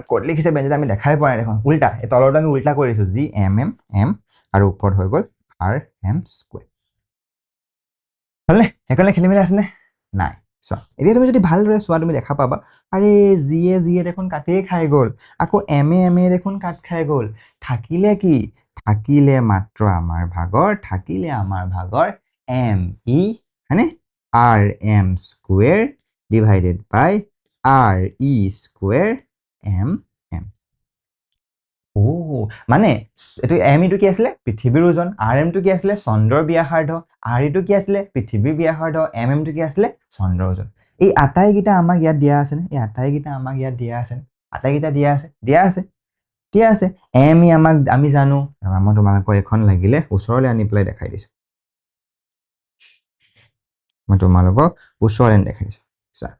কোড লিখিছে বেঞ্জিত আমি দেখাই পোৱা নাই দেখোন উল্টা এই তলৰটো আমি উল্টা কৰি দিছো g m m m আৰু ওপৰত হৈ গ'ল r m স্কয়াৰ হলনে একলে খেলি মেলি আছে নে নাই চোৱা এতিয়া তুমি যদি ভালদৰে চোৱা তুমি দেখা পাবা আৰে জিয়ে দেখোন কাটেই খাই গ'ল আকৌ এমে দেখোন কাট খাই গ'ল থাকিলে কি থাকিলে মাত্ৰ আমাৰ ভাগৰ এম ই হয়নে আৰ এম স্কয়াৰ ডিভাইডেড বাই আৰ ই স্কয়াৰ এম এম মানে এটো এম টো কি আছিলে পৃথিৱীৰ ওজন আৰ এম টো কি আছিলে চন্দ্ৰৰ ব্যাসাৰ্ধ আৰ ই টো কি আছিলে পৃথিৱীৰ ব্যাসাৰ্ধ এম এম টো কি আছিলে চন্দ্ৰৰ ওজন এই আটাইকেইটা আমাক ইয়াত দিয়া আছে নে এই আটাইকেইটা আমাক ইয়াত আটাইকেইটা দিয়া আছে এম ই আমাক আমি জানো মই তোমালোকৰ এখন লাগিলে ওচৰলৈ আনি পেলাই দেখাই দিছো মই তোমালোকক ওচৰেৰে দেখাইছোঁ চোৱা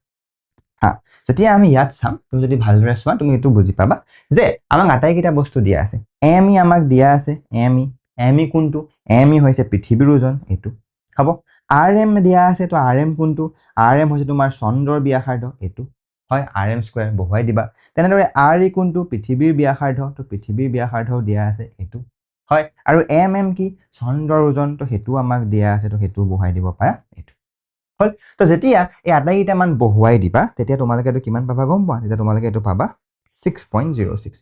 হা যেতিয়া আমি ইয়াত চাম তুমি যদি ভালদৰে চোৱা তুমি এইটো বুজি পাবা যে আমাক আটাইকেইটা বস্তু দিয়া আছে এম ই আমাক দিয়া আছে এম ই কোনটো এম ই হৈছে পৃথিৱীৰ ওজন এইটো হ'ব আৰ এম দিয়া আছে তো আৰ এম কোনটো আৰ এম হৈছে তোমাৰ চন্দ্ৰৰ ব্যাসাৰ্ধ এইটো হয় আৰ এম স্কোৱাৰ বহুৱাই দিবা তেনেদৰে আৰ ই কোনটো পৃথিৱীৰ ব্যাসাৰ্ধ তো পৃথিৱীৰ ব্যাসাৰ্ধও দিয়া আছে এইটো হয় আৰু এম কি চন্দ্ৰৰ ওজন তো সেইটো আমাক দিয়া আছে তো সেইটো বহুৱাই দিব পাৰা এইটো হল তো যেতিয়া এই আটাইকেইটা মান বহুৱাই দিবা তেতিয়া তোমালোকে এইটো কিমান পাবা গম পোৱা তেতিয়া তোমালোকে এইটো পাবা 6.06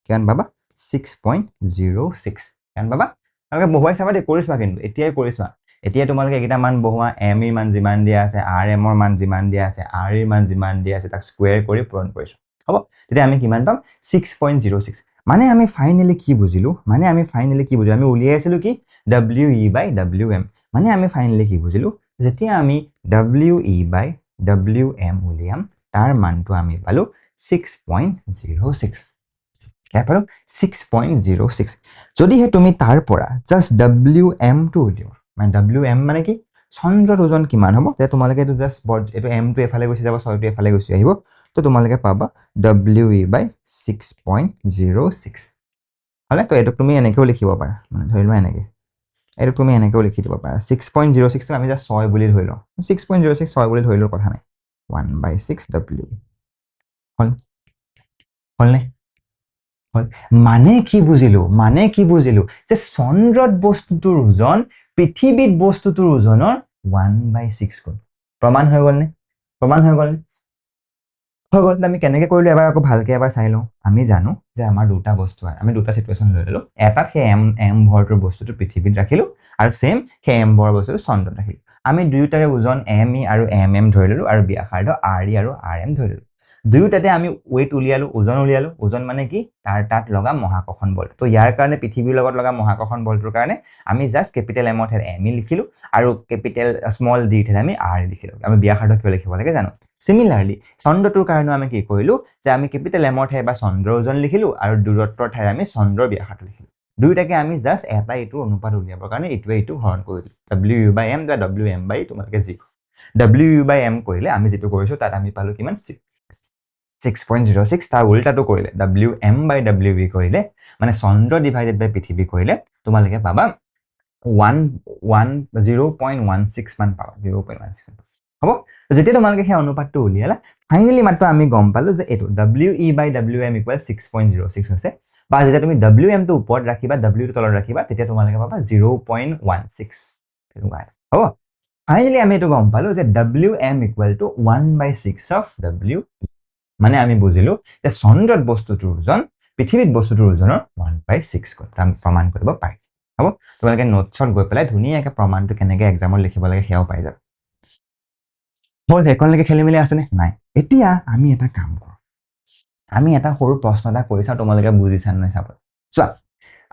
কিমান পাবা 6.06 কিমান পাবা তোমালোকে বহুৱাই চাবা দেই কৰি চোৱা কিন্তু এতিয়াই কৰি চোৱা এতিয়া তোমালোকে এইকেইটা মান বহুৱা এম ৰ মান যিমান দিয়া আছে আৰ এমৰ মান যিমান দিয়া আছে আৰ ৰ মান যিমান দিয়া আছে তাক স্কুৱেৰ কৰি পূৰণ কৰিছো হ'ব তেতিয়া আমি কিমান পাম 6.06 মানে আমি ফাইনেলি কি বুজিলো আমি উলিয়াইছিলো কি W E by W M মানে আমি ফাইনেলি কি বুজিলো যেতিয়া আমি W E by W M উলিয়াম তাৰ মানটো আমি পালো 6.06 क्या पारो 6.06 যদিহে তুমি তাৰ পৰা জাস্ট WM টো উলিয়াও মানে WM মানে কি চন্দ্ৰৰ ওজন কিমান হ'ব তে তোমালোকে এইটো জাস্ট এইটো M টো এফালে গৈছে যাব ছয়টো এফালে গৈছে আহিব তো তোমালোকে পাবা WE বাই 6.06 হলে তো এইটো তুমি এনেকেও লিখিব পাৰা মানে ধৰি লোৱা এনেকে এইটো তুমি এনেকেও লিখি দিব পাৰা 6.06 টো আমি জাস্ট 6 বুলি ধৰি লওঁ 6.06 6 বুলি ধৰি লওঁ কথা নাই 1/6 W হল হলনে হল মানে কি বুজিলো যে চন্দ্ৰত বস্তুটোৰ ওজন পৃথিৱীত বস্তুটোৰ ওজনৰ 1/6 গুণ প্ৰমাণ হৈ গ'ল নে হৈ গ'ল আমি কেনেকৈ কৰিলো এবাৰ আকৌ ভালকৈ এবাৰ চাই লওঁ আমি জানো যে আমাৰ দুটা বস্তু আমি দুটা সিচুৱেশ্যন লৈ ললো এটাত সেই এম ভৰটোৰ বস্তুটো পৃথিৱীত ৰাখিলো আৰু সেম সেই এম ভৰ বস্তুটো চন্দ্ৰত ৰাখিলো আমি দুয়োটাৰে ওজন এম ই আৰু এম ধৰি ললো আৰু ব্যাসাৰ্ধ আৰ ই আৰু আৰ এম ধৰি ললো দুয়োটাতে আমি ওয়েট উলিয়ালো ওজন মানে কি তাৰ তাত লগা মহাকৰ্ষণ বল তো ইয়াৰ কাৰণে পৃথিৱীৰ লগত লগা মহাকৰ্ষণ বলটোৰ কাৰণে আমি জাস্ট কেপিটেল এম ৰ এম ই লিখিলো আৰু কেপিটেল স্মল ডি আমি আৰ লিখিলো আমি ব্যাসাৰ্ধ কিয় লিখিব লাগে জানো সিমিলাৰলি চন্দ্ৰটোৰ কাৰণে আমি কি কৰিলো যে আমি কেপিটেল এমৰ ঠাই বা চন্দ্ৰৰ ওজন লিখিলো আৰু দূৰত্বৰ ঠাই আমি চন্দ্ৰৰ ব্যাসাৰ্ধ লিখিলো দুইটাকে আমি জাস্ট এটা এইটো অনুপাত উলিয়াবৰ কাৰণে এইটোৱে এইটো হৰণ কৰি দিলো WU/M বা WM বাই তোমালোকে যি WU/M কৰিলে আমি যেটো কৰিছো তাত আমি পালো কিমান 6.06 তাৰ উল্টাটো কৰিলে WM/WE কৰিলে মানে চন্দ্ৰ ডিভাইডেড বাই পৃথিৱী কৰিলে তোমালোকে পাবা 0.16 মান পাবা 0.16 হ'ব যেতিয়া তোমালোকে সেই অনুপাতটো উলিয়ালা ফাইনেলি মাত্ৰ আমি গম পালো যে এইটো WE/WM = 6.06 হৈছে বা যেতিয়া তুমি WM টো ওপৰত ৰাখিবা W টো তলত ৰাখিবা তেতিয়া তোমালোকে পাবা 0.16 হ'ব ফাইনেলি আমি এইটো গম পালো যে WM = 1/6 of W মানে আমি বুজিলো যে চন্দ্ৰত বস্তুটোৰ ওজন পৃথিৱীত বস্তুটোৰ ওজনৰ 1/6 গুণ আমি প্ৰমাণ কৰিব পাৰি হ'ব তোমালোকে নোটছত গৈ পেলাই ধুনীয়াকৈ প্ৰমাণটো কেনেকৈ এক্সামত লিখিব লাগে সেয়াও পাই যাবা হল সেইখনলৈকে খেলি মেলি আছেনে নাই এতিয়া আমি এটা কাম কৰোঁ আমি এটা সৰু প্ৰশ্ন এটা কৰি চাওঁ তোমালোকে বুজিছা নাই চাব চোৱা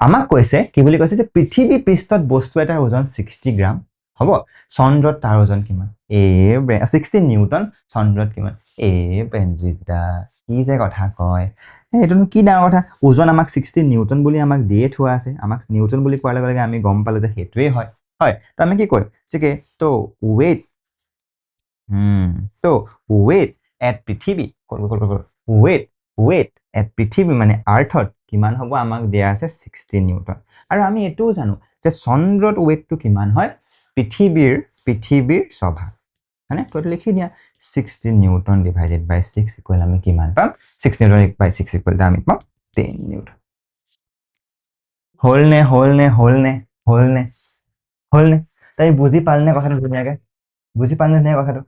আমাক কৈছে কি বুলি কৈছে যে পৃথিৱী পৃষ্ঠত বস্তু এটাৰ ওজন 60 গ্ৰাম হ'ব চন্দ্ৰত তাৰ ওজন কিমান 60 নিউটন চন্দ্ৰত কিমান বেঞ্জিতা কি যে কথা কয় এইটোনো কি ডাঙৰ কথা ওজন আমাক 60 নিউটন বুলি আমাক দিয়ে থোৱা আছে আমাক নিউটন বুলি কোৱাৰ লগে লগে আমি গম পালো যে সেইটোৱে হয় তো আমি কি কৰিম যে তো ওয়েট তো ওয়েট এট পৃথিৱী ওয়েট এট পৃথিৱী মানে আৰ্থত কিমান হ'ব আমাক দিয়া আছে 60 নিউটন আৰু আমি এটোও জানো যে চন্দ্ৰত ওয়েটটো কিমান হয় পৃথিৱীৰ স্বভাৱ মানে তো লিখি দিয়া 60 নিউটন ডিভাইডেড বাই 6 ইকুৱেল আমি কিমান পাম 6 নিউটন বাই 6 ইকুৱেল আমি পাম 10 নিউটন হলনে তাই বুজি পালনে কথাটো ধুনীয়াকৈ কথাটো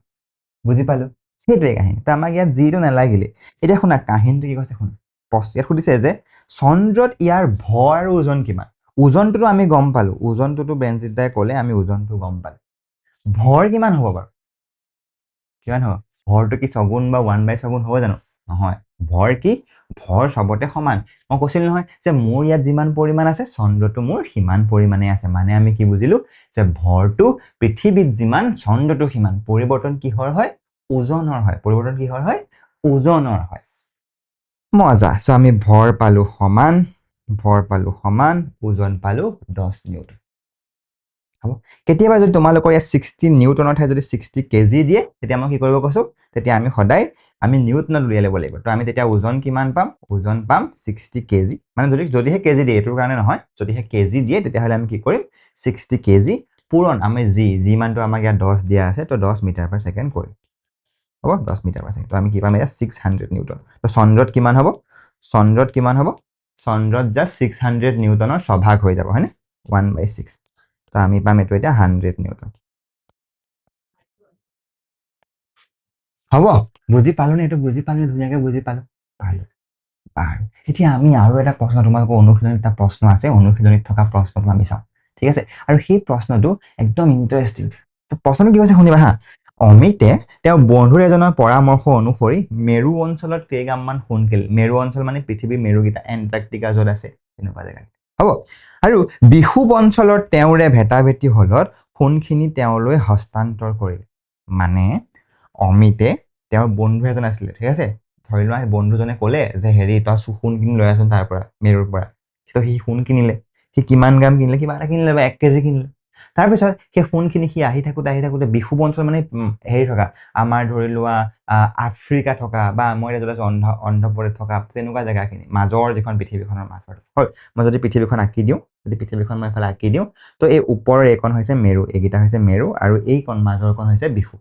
বুজি পালো সেইটোৱে কাহিনী তো আমাক ইয়াত যিটো নালাগিলে এতিয়া শুনা কাহিনীটো কি কৈছে শুনা প্ৰশ্ন ইয়াত সুধিছে যে চন্দ্ৰত ইয়াৰ ভৰ আৰু ওজন কিমান ওজনটোতো আমি গম পালো ওজনটোতো বেঞ্জিতাই ক'লে আমি ওজনটো গম পালো ভৰ কিমান হ'ব বাৰু কিমান হ'ব ভৰটো কি ছগুণ বা 1/6 গুণ হ'ব জানো নহয় ভৰ কি ভৰ সবতে সমান মই কৈছিল নহয় যে মোৰ ইয়াত যিমান পৰিমাণ আছে চন্দ্ৰটো মোৰ সিমান পৰিমাণে আছে মানে আমি কি বুজিলো যে ভৰটো পৃথিৱীত যিমান চন্দ্ৰটো সিমান পৰিৱৰ্তন কিহৰ হয় ওজনৰ হয় মজা সো আমি ভৰ পালো সমান ওজন পালো 10 নিউটন হ'ব কেতিয়াবা যদি তোমালোকৰ ইয়াত 60 নিউটনৰ ঠাইত যদি 60 কেজি দিয়ে তেতিয়া মই কি কৰিব কৈছো তেতিয়া আমি সদায় আমি নিউটনত উলিয়াই ল'ব লাগিব তো আমি তেতিয়া ওজন কিমান পাম ওজন পাম 60 কেজি মানে যদিহে কেজি দিয়ে এইটোৰ কাৰণে নহয় যদিহে কেজি দিয়ে তেতিয়াহ'লে আমি কি কৰিম 60 কেজি পূৰণ আমি জি মানটো আমাক ইয়াত 10 দিয়া আছে তো 10 মিটাৰ পাৰ ছেকেণ্ড কৰিম হ'ব 10 মিটাৰ পাৰ ছেকেণ্ড তো আমি কি পাম এতিয়া 600 নিউটন তো চন্দ্ৰত কিমান হ'ব চন্দ্ৰত জাষ্ট 600 নিউটনৰ ছভাগ হৈ যাব হয়নে 1/6 তো আমি পাম এইটো এতিয়া 100 নিউটন হ'ব বুজি পালো নে এইটো বুজি পালো ধুনীয়াকে বুজি পালো পালো বাৰু এতিয়া আমি আৰু এটা প্ৰশ্ন তোমালোকৰ অনুশীলনীত এটা প্ৰশ্ন আছে অনুশীলনীত থকা প্ৰশ্নটো আমি চাওঁ ঠিক আছে আৰু সেই প্ৰশ্নটো একদম ইণ্টাৰেষ্টিং তো প্ৰশ্নটো কি হৈছে শুনিবা হা অমিতে তেওঁৰ বন্ধুৰ এজনৰ পৰামৰ্শ অনুসৰি মেৰু অঞ্চলত কেইগ্ৰামমান সোণ কিনিলে মেৰু অঞ্চল মানে পৃথিৱীৰ মেৰুকেইটা এণ্টাৰ্কটিকা য'ত আছে তেনেকুৱা জেগাত হ'ব আৰু বিষুৱ অঞ্চলত তেওঁৰে ভেটাভেটি হলত সোণখিনি তেওঁলৈ হস্তান্তৰ কৰিলে মানে অমিতে তেওঁৰ বন্ধু এজন আছিলে ঠিক আছে ধৰি লোৱা সেই বন্ধুজনে ক'লে যে হেৰি তই সোণ কিনি লৈ আছোন তাৰ পৰা মেৰুৰ পৰা তো সি সোণ কিনিলে সি কিমান গ্ৰাম কিনিলে কিবা এটা কিনিলে বা 1 কেজি কিনিলে তাৰপিছত সেই সোণখিনি সি আহি থাকোঁতে বিষুৱ অঞ্চল মানে হেৰি থকা আমাৰ ধৰি লোৱা আফ্ৰিকা থকা বা মই এতিয়া য'ত আছোঁ অন্ধ্ৰপ্ৰদেশ থকা তেনেকুৱা জেগাখিনি মাজৰ যিখন পৃথিৱীখনৰ মাজৰ হ'ল মই যদি পৃথিৱীখন আঁকি দিওঁ যদি পৃথিৱীখন মই এইফালে আঁকি দিওঁ তো এই ওপৰৰ এইকণ হৈছে মেৰু এইকেইটা হৈছে মেৰু আৰু এইকণ মাজৰকণ হৈছে বিষুৱ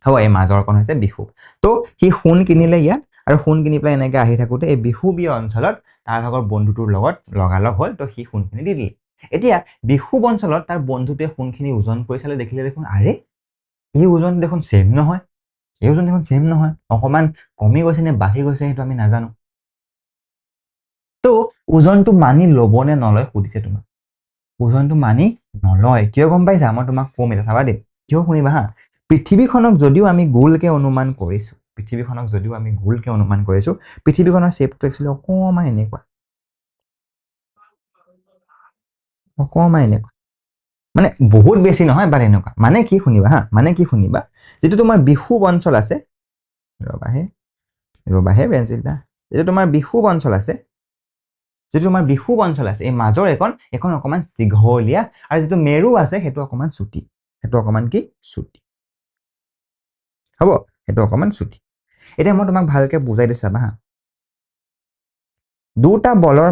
হ'ব এই মাজৰকণ হৈছে বিষুৱ তো সি সোণ কিনিলে ইয়াত আৰু সোণ কিনি পেলাই এনেকৈ আহি থাকোঁতে এই বিষুৱীয় অঞ্চলত তাৰ ভাগৰ বন্ধুটোৰ লগত লগালগ হ'ল তো সি সোণখিনি দি দিলে এতিয়া বিষুৱ অঞ্চলত তাৰ বন্ধুটোৱে সোণখিনি ওজন কৰি চালে দেখিলে দেখোন আৰে এই ওজন দেখোন ছেম নহয় এই ওজন দেখোন ছেম নহয় অকণমান কমি গৈছে নে বাঢ়ি গৈছে সেইটো আমি নাজানো তো ওজনটো মানি ল'ব নে নলয় সুধিছে তোমাক ওজনটো মানি নলয় কিয় গম পাইছা মই তোমাক ক'ম এতিয়া চাবা দেই কিয় শুনিবা হা পৃথিৱীখনক যদিও আমি গোলকে অনুমান কৰিছোঁ পৃথিৱীখনৰ শ্বেপটো একচুৱেলি অকণমান এনেকুৱা মানে বহুত বেছি নহয় বাট এনেকুৱা মানে কি শুনিবা হা যিটো তোমাৰ বিষুৱ অঞ্চল আছে ৰবাহে বেঞ্চিলদা যিটো তোমাৰ বিষুৱ অঞ্চল আছে এই মাজৰ এইখন অকণমান দীঘলীয়া আৰু যিটো মেৰু আছে সেইটো অকণমান চুটি হ'ব সেইটো অকণমান চুটি এতিয়া মই তোমাক ভালকে বুজাই দিছো চাবা হা দুটা বলৰ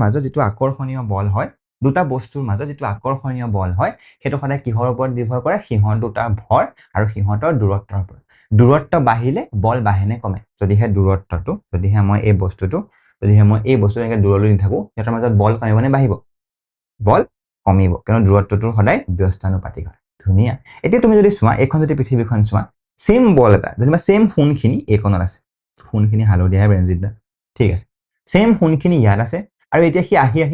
মাজত যিটো আকৰ্ষণীয় বল হয় দুটা বস্তুৰ মাজত যিটো আকৰ্ষণীয় বল হয় সেইটো সদায় কিহৰ ওপৰত নিৰ্ভৰ কৰে সিহঁত দুটা ভৰ আৰু সিহঁতৰ দূৰত্বৰ ওপৰত দূৰত্ব বাঢ়িলে বল বাঢ়ে নে কমে যদিহে মই এই বস্তুটো এনেকৈ দূৰলৈ নি থাকোঁ সিহঁতৰ মাজত বল কমিব নে বাঢ়িব বল কমিব কিয়নো দূৰত্বটো সদায় ব্যস্তানুপাতিক হয় ধুনীয়া এতিয়া তুমি যদি চোৱা এইখন যদি পৃথিৱীখন চোৱা ছেম বল এটা যেনিবা ছেম সোণখিনি এইকণত আছে সোণখিনি হালধীয়া বেঞ্জিত ঠিক আছে ছেম সোণখিনি ইয়াত আছে আৰু এতিয়া সি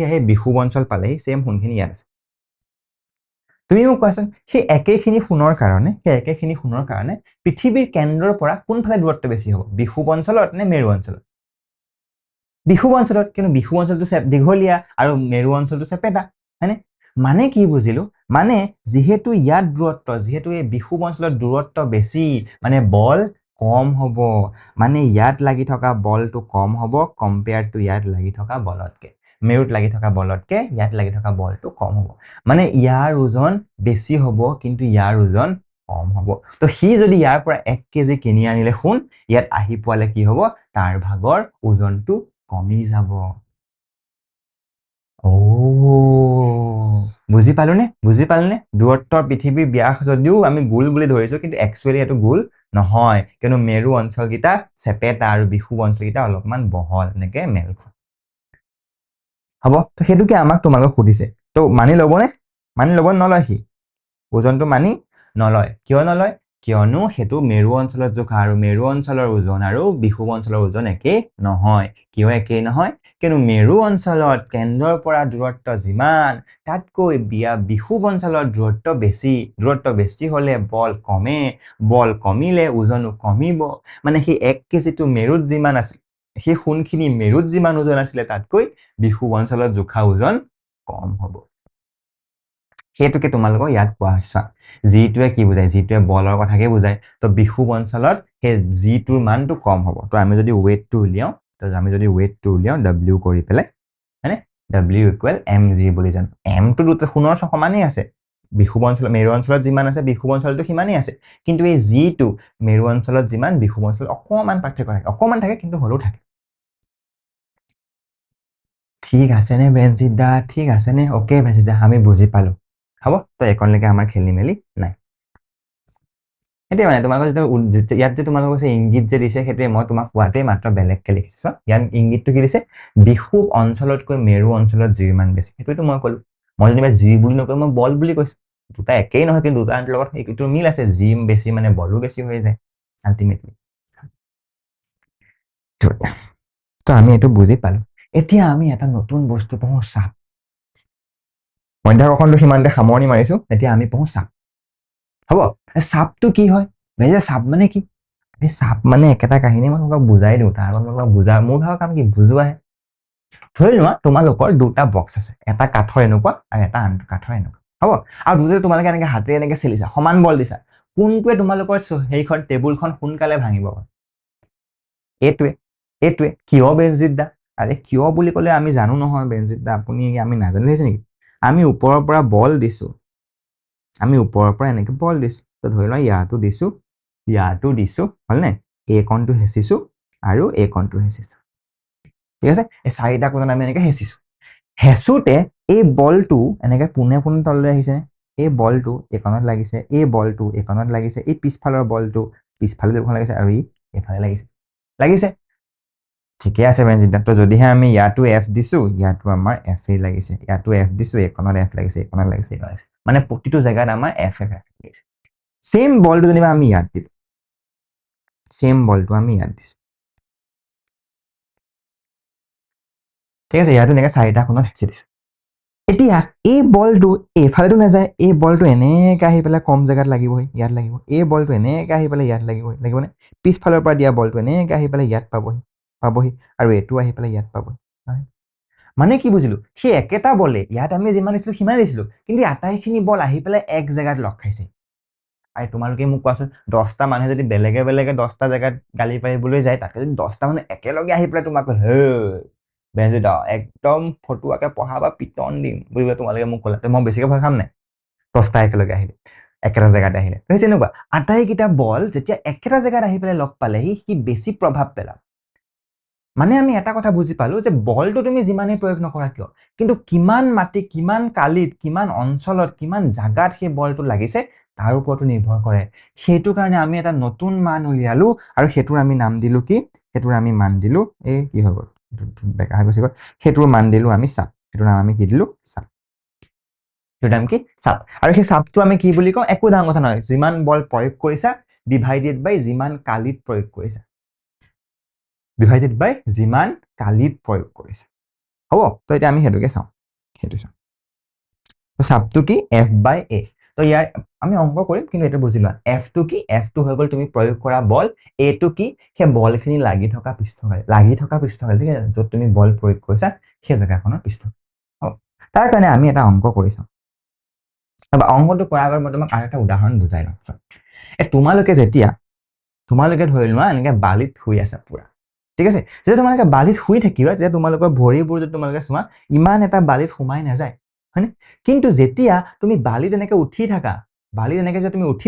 আহি বিষুৱ অঞ্চল পালেহি ছেম সোণখিনি ইয়াত আছে তুমি মোক কোৱাচোন সেই একেখিনি সোণৰ কাৰণে পৃথিৱীৰ কেন্দ্ৰৰ পৰা কোনফালে দূৰত্ব বেছি হ'ব বিষুৱ অঞ্চলত নে মেৰু অঞ্চলত বিষুৱ অঞ্চলত কিন্তু বিষুৱ অঞ্চলটো দীঘলীয়া আৰু মেৰু অঞ্চলটো চেপেটা হয়নে মানে কি বুজিলো মানে যিহেতু ইয়াত দূৰত্ব যিহেতু এই বিষুৱ অঞ্চলত দূৰত্ব বেছি মানে বল কম হ'ব মানে ইয়াত লাগি থকা বলটো কম হ'ব কম্পেয়াৰ টু ইয়াত লাগি থকা বলতকে মেৰুত লাগি থকা বলতকে ইয়াত লাগি থকা বলটো কম হ'ব মানে ইয়াৰ ওজন বেছি হ'ব কিন্তু ইয়াৰ ওজন কম হ'ব তো সি যদি ইয়াৰ পৰা 1 কেজি কিনি আনিলে সোণ ইয়াত আহি পোৱালে কি হ'ব তাৰ ভাগৰ ওজনটো কমি যাব বুজি পালোনে দূৰত্বৰ পৃথিৱীৰ ব্যাস যদিও আমি গোল বুলি ধৰিছো কিন্তু একচুৱেলি এইটো গোল নহয় কিয়নো মেৰু অঞ্চলকেইটা চেপেটা আৰু বিষুৱ অঞ্চলকেইটা অলপমান বহল এনেকে মেল হ'ব তো সেইটোকে আমাক তোমালোকক সুধিছে তো মানি ল'ব নলয় সি ওজনটো মানি নলয় কিয় নলয় কিয়নো সেইটো মেৰু অঞ্চলত জোখা আৰু মেৰু অঞ্চলৰ ওজন আৰু বিষুৱ অঞ্চলৰ ওজন একেই নহয় কিয় একেই নহয় কিয়নো মেৰু অঞ্চলত কেন্দ্ৰৰ পৰা দূৰত্ব যিমান তাতকৈ বিষুৱ অঞ্চলৰ দূৰত্ব বেছি হ'লে বল কমে বল কমিলে ওজনো কমিব মানে সেই 1 কেজিটো মেৰুত যিমান আছিল সেই সোণখিনি মেৰুত যিমান ওজন আছিলে তাতকৈ বিষুৱ অঞ্চলত জোখা ওজন কম হ'ব সেইটোকে তোমালোকক ইয়াত কোৱা হৈছে যিটোৱে কি বুজায় যিটোৱে বলৰ কথাকে বুজায় তো বিষুৱ অঞ্চলত সেই জিটোৰ মানটো কম হ'ব তো আমি যদি ৱেইটটো উলিয়াওঁ W কৰি পেলাই হয়নে W ইকুৱেল mg বুলি জানো। mটো দুটা সোণৰ সমানেই আছে, বিষুৱ অঞ্চলত মেৰু অঞ্চলত যিমান আছে বিষুৱ অঞ্চলতো সিমানেই আছে, কিন্তু এই জিটো মেৰু অঞ্চলত যিমান বিষুৱ অঞ্চলত অকণমান পাৰ্থক্য থাকে, অকণমান থাকে কিন্তু হ'লেও থাকে। ঠিক আছেনে বেনজিৎ দা? ঠিক আছেনে? অ'কে বেনজিৎ দা, আমি বুজি পালো। হ'ব, তো এইকণলৈকে আমাৰ খেলি মেলি নাই। সেইটোৱে মানে তোমালোকৰ যিটো ইয়াত যে তোমালোকক কৈছে ইংগিত যে দিছে, সেইটোৱে মই তোমাক কোৱাটোৱে মাত্ৰ বেলেগকে লিখিছো। ইয়াত ইংগিতটো কি দিছে? বিষুৱ অঞ্চলতকৈ মেৰু অঞ্চলত জিৰ মান বেছি। সেইটোৱেতো মই ক'লো। মই যেনিবা জি বুলি নকৈ মই বল বুলি কৈছো। দুটা একেই নহয়, কিন্তু দুটাৰ লগত এইটো মিল আছে। জি বেছি মানে বলো বেছি হৈ যায় আল্টিমেটলি। তো আমি এইটো বুজি পালো। এতিয়া আমি এটা নতুন বস্তু পঢ়ো, চাপ। মধ্যাকৰ্ষণটো সিমানতে সামৰণি মাৰিছো। এতিয়া আমি পঢ়ো চাপ। হ'ব, চাপটো কি হয়? চাপ মানে কি? এই চাপ মানে একেটা কাহিনী মই তোমাক বুজাই দিওঁ, তাৰ আগত মই বুজা, মোৰ ভাগৰ কাম কি বুজোৱাহে। ধৰি লোৱা তোমালোকৰ দুটা বক্স আছে, এটা কাঠৰ এনেকুৱা আৰু এটা আনটো কাঠৰ এনেকুৱা। হ'ব, আৰু দুটাতে তোমালোকে এনেকে হাতেৰে এনেকে চেলিছা, সমান বল দিছা। কোনটোৱে তোমালোকৰ সেইখন টেবুলখন সোনকালে ভাঙিব? এইটোৱে। এইটোৱে কিয় বেনজিৎ দা? আৰে কিয় বুলি ক'লে আমি জানো নহয় বেনজিৎ দা, আপুনি আমি নাজানো নেকি? আমি ওপৰৰ পৰা বল দিছো, আমি ওপৰৰ পৰা এনেকে বল দিছো। তো ধৰি লোৱা ইয়াতো দিছো হলনে? এই কণটো হেঁচিছো আৰু এই কণটো হেঁচিছো। ঠিক আছে, এই চাৰিটা কোণত আমি এনেকে হেঁচিছো। হেঁচোতে এই বলটো এনেকে পোনে পোনে তললৈ আহিছে, এই বলটো এইকণত লাগিছে, এই বলটো এইকণত লাগিছে, এই পিছফালৰ বলটো পিছফালে দুখন লাগিছে, আৰু এইফালে লাগিছে। লাগিছে? ঠিকে আছে বেনজিৎ দা। তো যদিহে আমি ইয়াতো এফ দিছো, ইয়াতো আমাৰ এফ এ লাগিছে, ইয়াতো এফ দিছো, এইকণত এফ লাগিছে, এইকণত লাগিছে, এইকণত লাগিছে, মানে প্ৰতিটো জেগাত আমাৰ এফ এফ লাগিছে। চেম বলটো যেনিবা আমি ইয়াত দিলো, চেম বলটো আমি ইয়াত দিছো। ঠিক আছে, ইয়াতো এনেকে চাৰিটা কোণত হেঁচি দিছো। এতিয়া এই বলটো এইফালেতো নাযায়, এই বলটো এনেকে আহি পেলাই কম জেগাত লাগিবহি, ইয়াত লাগিব। এই বলটো এনেকে আহি পেলাই ইয়াত লাগিবহি, লাগিবনে? পিছফালৰ পৰা দিয়া বলটো এনেকে আহি পেলাই ইয়াত পাবহি, আৰু এইটো আহি পেলাই ইয়াত পাবহি। মানে কি বুজিলো? সেই একেটা বলে ইয়াত আমি যিমান দিছিলো সিমান দিছিলো, কিন্তু আটাইখিনি বল আহি পেলাই এক জেগাত লগ খাইছে। আৰু তোমালোকে মোক কোৱাচোন, 10টা মানুহে যদি বেলেগে বেলেগে 10টা জেগাত গালি পাৰিবলৈ যায়, তাকে যদি 10টা মানুহ একেলগে আহি পেলাই তোমাক হে বেনজিৎ দা একদম ফটুৱাকে পঢ়াবা, পিটন দিম বুলি তোমালোকে মোক ক'লা, মই বেছিকে ভয় খাম নাই? 10টা একেলগে আহিলে, একেটা জেগাতে আহিলে। তেনেকুৱা আটাইকেইটা বল যেতিয়া একেটা জেগাত আহি পেলাই লগ পালেহি, সি বেছি প্ৰভাৱ পেলাব। মানে আমি এটা কথা বুজি পালো যে বলটো তুমি যিমানেই প্ৰয়োগ নকৰা কিয়, কিন্তু কিমান মাটি, কিমান কালিত, কিমান অঞ্চলত, কিমান জাগাত সেই বলটো লাগিছে তাৰ ওপৰতো নিৰ্ভৰ কৰে। সেইটো কাৰণে আমি এটা নতুন মান উলিয়ালো, আৰু সেইটোৰ আমি নাম দিলো কি? সেইটোৰ আমি মান দিলো, এই কি হৈ গ'ল, বেকা হৈ গুচি গ'ল। সেইটোৰ মান দিলো আমি চাপ। সেইটোৰ নাম আমি কি দিলো? চাপ। সেইটোৰ নাম কি? চাপ। আৰু সেই চাপটো আমি কি বুলি কওঁ? একো ডাঙৰ কথা নহয়, যিমান বল প্ৰয়োগ কৰিছা ডিভাইডেড বাই যিমান কালিত প্ৰয়োগ কৰিছা, ডিভাইডেড বাই যিমান কালিত প্ৰয়োগ কৰিছে। হ'ব, তো এতিয়া আমি সেইটোকে চাওঁ। সেইটো চাওঁ, তো চাপটো কি? এফ বাই এ। তো ইয়াৰ আমি অংক কৰিম, কিন্তু এইটো বুজি লোৱা। এফটো কি? এফটো হৈ গ'ল তুমি প্ৰয়োগ কৰা বল। এটো কি? সেই বলখিনি লাগি থকা পৃষ্ঠকালি, ঠিক আছে, য'ত তুমি বল প্ৰয়োগ কৰিছা সেই জেগাখনৰ পৃষ্ঠকালি। হ'ব, তাৰ কাৰণে আমি এটা অংক কৰি চাওঁ। অংকটো কৰাৰ আগত মই তোমাক আৰু এটা উদাহৰণ বুজাই লওঁ। তোমালোকে ধৰি লোৱা এনেকে বালিত শুই আছা পুৰা, ঠিক আছে। যেতিয়া তোমালোকে বালিত শুই থাকিবা, তেতিয়া তোমালোকৰ ভৰিবোৰ যদি তোমালোকে চোৱা, ইমান এটা বালিত সোমাই নাযায়, হয়নে? কিন্তু যেতিয়া তুমি বালিত এনেকে উঠি থাকা, যেতিয়া তুমি উঠি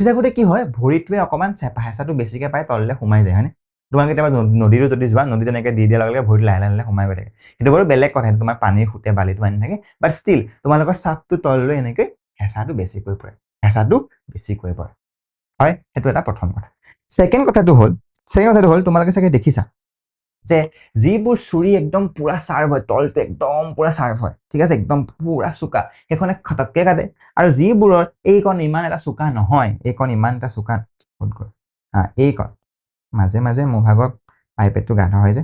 থাকোতে কি হয়, ভৰিটোৱে অকণমান হেঁচাটো বেছিকে পাই তললৈ সোমাই যায়, হয়নে? তোমালোকে কেতিয়াবা নদীৰো যদি যোৱা, নদীত এনেকে দি দিয়াৰ লগে লগে ভৰিটো লাহে লাহে সোমাই গৈ থাকে। সেইটো বাৰু বেলেগ কথা, তোমাৰ পানীৰ সুতে বালিটো আনি থাকে, বাট ষ্টিল তোমালোকৰ চাপটো তললৈ এনেকে হেঁচাটো বেছিকৈ পৰে, হয়। সেইটো এটা প্ৰথম কথা। ছেকেণ্ড কথাটো হ'ল তোমালোকে চাগে দেখিছা যে যিবোৰ চুৰি একদম পুৰা চাৰ্ভ হয়, তলটো একদম পুৰা চাৰ্ভ হয়, ঠিক আছে, একদম পুৰা চোকা, সেইখনে খটককে কাটে। আৰু যিবোৰৰ এইকণ ইমান এটা চোকা নহয়, এইকণ ইমান এটা চোকা, এইকণ মাজে মাজে মোৰ ভাগৰ আইপেডটো গাধা হয় যে,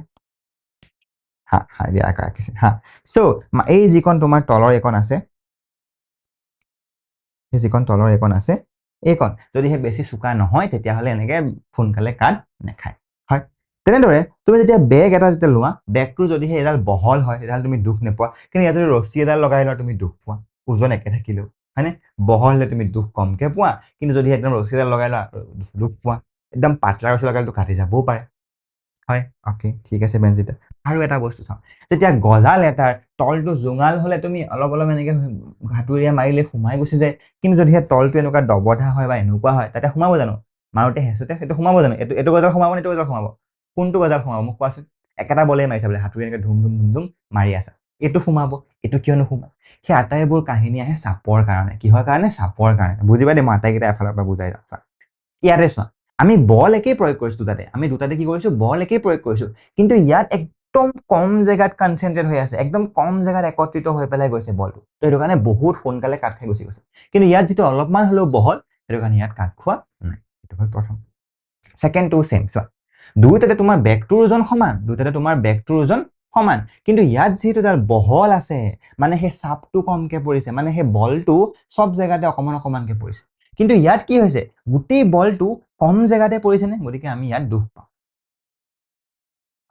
দিয়া আঁকিছে চ' এই যিকণ তোমাৰ তলৰ এইকণ আছে, সেই যিকণ তলৰ এইকণ আছে, এইকণ যদিহে বেছি চোকা নহয়, তেতিয়াহ'লে এনেকে সোনকালে কাট নাখায়, হয়। তেনেদৰে তুমি যেতিয়া বেগ এটা লোৱা, বেগটো যদিহে এডাল বহল হয়, তেতিয়াহ'লে তুমি দুখ নোপোৱা। কিন্তু ইয়াত যদি ৰছী এডাল লগাই লোৱা, তুমি দুখ পোৱা, ওজন একে থাকিলেও, হয়নে? বহল হ'লে তুমি দুখ কমকে পোৱা, কিন্তু যদি একদম ৰছী এডাল লগাই লোৱা, দুখ পোৱা। একদম পাতলা ৰছী লগালেতো কাটি যাবও পাৰে, হয়। অ'কে, ঠিক আছে বেনজিৎ। আৰু এটা বস্তু চাওঁ, যেতিয়া গজাল এটাৰ তলটো জোঙাল হলে তুমি অলপ অলপ এনেকে হাতুৰিৰে মাৰিলে সোমাই গুচি যায়, কিন্তু যদি সেই তলটো এনেকুৱা দবধা হয় বা এনেকুৱা হয়, তাতে সোমাব জানো? মাৰোতে হেঁচোতে সেইটো সোমাব জানো? এইটো গজাল সোমাব নে এইটো গজাল সোমাব? কোনটো গজাল সোমাব মোক কোৱাচোন? একেটা বলেই মাৰিছা বোলে, হাতুৰি এনেকে ধুম ধুম ধুম ধুম মাৰি আছা, এইটো সোমাব, এইটো কিয় নোসোমায়? সেই আটাইবোৰ কাহিনী আহে চাপৰ কাৰণে। কিহৰ কাৰণে? চাপৰ কাৰণে। বুজিবা দেই, মই আটাইকেইটা এফালৰ পৰা বুজাই যাম। ইয়াতে চোৱা, আমি বল একেই প্ৰয়োগ কৰিছো দুটাতে, আমি দুটাতে কি কৰিছো? বল একেই প্ৰয়োগ কৰিছো, কিন্তু ইয়াত একদম কম জেগাত কনচেন্ট্ৰেট হৈ আছে, একদম কম জেগাত একত্ৰিত হৈ পেলাই গৈছে বলটো, তো সেইটো কাৰণে বহুত সোনকালে কাট খাই গুচি গৈছে। কিন্তু ইয়াত যিটো অলপমান হলেও বহল, সেইটো কাৰণে ইয়াত কাট খোৱা নাই। এইটো হ'ল প্ৰথম। ছেকেণ্ডটো চেম, চোৱা, দুয়োটাতে তোমাৰ বেগটোৰ ওজন সমান, দুয়োটাতে তোমাৰ বেগটোৰ ওজন সমান, কিন্তু ইয়াত যিহেতু তাৰ বহল আছে, মানে সেই চাপটো কমকে পৰিছে, মানে সেই বলটো চব জেগাতে অকমান অকমানকে পৰিছে। কিন্তু ইয়াত কি হৈছে? গোটেই বলটো কম জেগাতে পৰিছে নে? গতিকে আমি ইয়াত দুখ পাওঁ।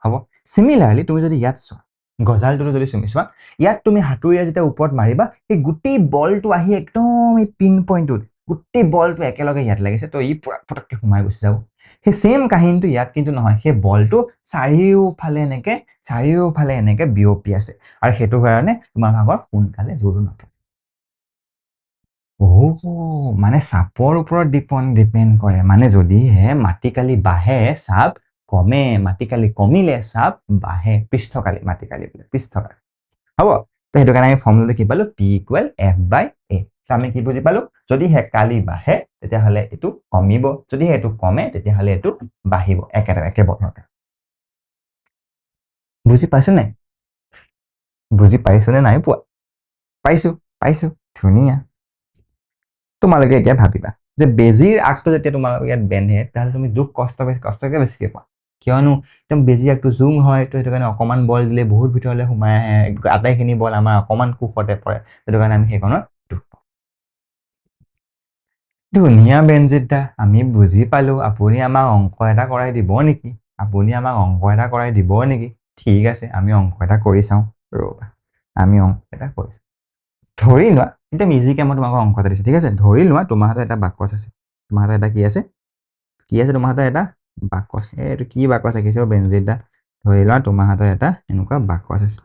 হ'ব। চিমিলাৰলি তুমি যদি ইয়াত চোৱা, গজালটো যদি তুমি চোৱা, ইয়াত তুমি হাতুৰিৰে যেতিয়া ওপৰত মাৰিবা, সেই গোটেই বলটো আহি একদম এই পিন পইণ্টটোত গোটেই বলটো একেলগে ইয়াত লাগিছে, তো ই পুৰা পটককে সোমাই গুচি যাব। সেই ছেম কাহিনীটো ইয়াত কিন্তু নহয়, সেই বলটো চাৰিওফালে এনেকে বিয়পি আছে, আৰু সেইটো কাৰণে তোমাৰ ভাগৰ সোনকালে জোৰো নপৰে। মানে চাপৰ ওপৰত ডিপেণ্ড কৰে, মানে যদিহে মাটিকালি বাঢ়ে চাপ কমে, মাটিকালি কমিলে চাপ বাঢ়ে। পৃষ্ঠকালি, মাটিকালি বোলে পৃষ্ঠকালি। হ'ব, তো সেইটো কাৰণে আমি ফৰ্মুলাটো কি পালো? P = F/A। আমি কি বুজি পালো? যদিহে কালি বাঢ়ে তেতিয়াহ'লে এইটো কমিব, যদিহে এইটো কমে তেতিয়াহ'লে এইটো বাঢ়িব, একে বৰ্ণতে। বুজি পাইছো নাই? বুজি পাইছো নে নাই পোৱা? পাইছো, ধুনীয়া। তোমালোকে এতিয়া ভাবিবা যে বেজীৰ আগটো যেতিয়া তোমালোকে ইয়াত বেন্ধে, তেতিয়াহ'লে তুমি দুখ কষ্টকে বেছিকে পোৱা। কিয়নো একদম বেজীৰ আগটো জুম হয়, তো সেইটো কাৰণে অকমান বল দিলে বহুত ভিতৰলৈ সোমাই আহে, আটাইখিনি বল আমাৰ অকমান কোষতে পৰে, সেইটো কাৰণে আমি সেইখনত দুখ পাওঁ। ধুনীয়া বেনজিত দা, আমি বুজি পালো। আপুনি আমাক অংক এটা কৰাই দিব নেকি? ঠিক আছে, আমি অংক এটা কৰি চাওঁ, ৰ'বা। আমি অংক এটা কৰি চাওঁ। ধৰি লোৱা, একদম ইজিকে মই তোমাক অংক এটা দিছো, ঠিক আছে? ধৰি লোৱা তোমাৰ হাতত এটা বাকচ আছে। তোমাৰ হাতত এটা কি আছে? তোমাৰ হাতত এটা বাকচ। এইটো কি বাকচ ৰাখিছে বেনজিত দা? ধৰি লোৱা তোমাৰ হাতত এটা এনেকুৱা বাকচ আছে।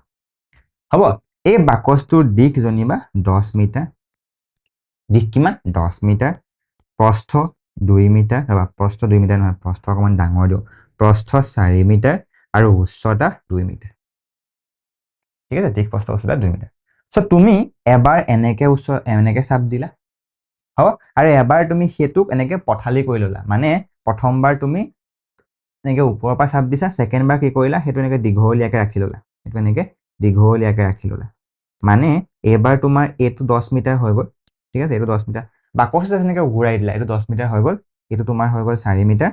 হ'ব, এই বাকচটোৰ দিশ জনিবা 10 মিটাৰ। দিশ কিমান? 10 মিটাৰ। প্ৰস্থ 2 মিটাৰ, প্ৰস্থ 2 মিটাৰ নহয়, প্ৰস্থ অকণমান ডাঙৰ দিওঁ। প্ৰস্থ 4 মিটাৰ আৰু উচ্চতা 2 মিটাৰ। ঠিক আছে, দিশ প্ৰস্থ উচ্চতা 2 মিটাৰ। চ' তুমি এবাৰ এনেকে চাপ দিলা, হ'ব, আৰু এবাৰ তুমি সেইটোক এনেকে পথালি কৰি ললা, মানে প্ৰথমবাৰ তুমি এনেকে ওপৰৰ পৰা চাপ দিছা, ছেকেণ্ড বাৰ কি কৰিলা? সেইটো এনেকে দীঘলীয়াকে ৰাখি ললা, মানে এইবাৰ তোমাৰ এইটো 10 মিটাৰ হৈ গ'ল, ঠিক আছে? এইটো 10 মিটাৰ, বাকচটো এনেকে ঘূৰাই দিলা, এইটো 10 মিটাৰ হৈ গ'ল, এইটো তোমাৰ হৈ গ'ল 4 মিটাৰ,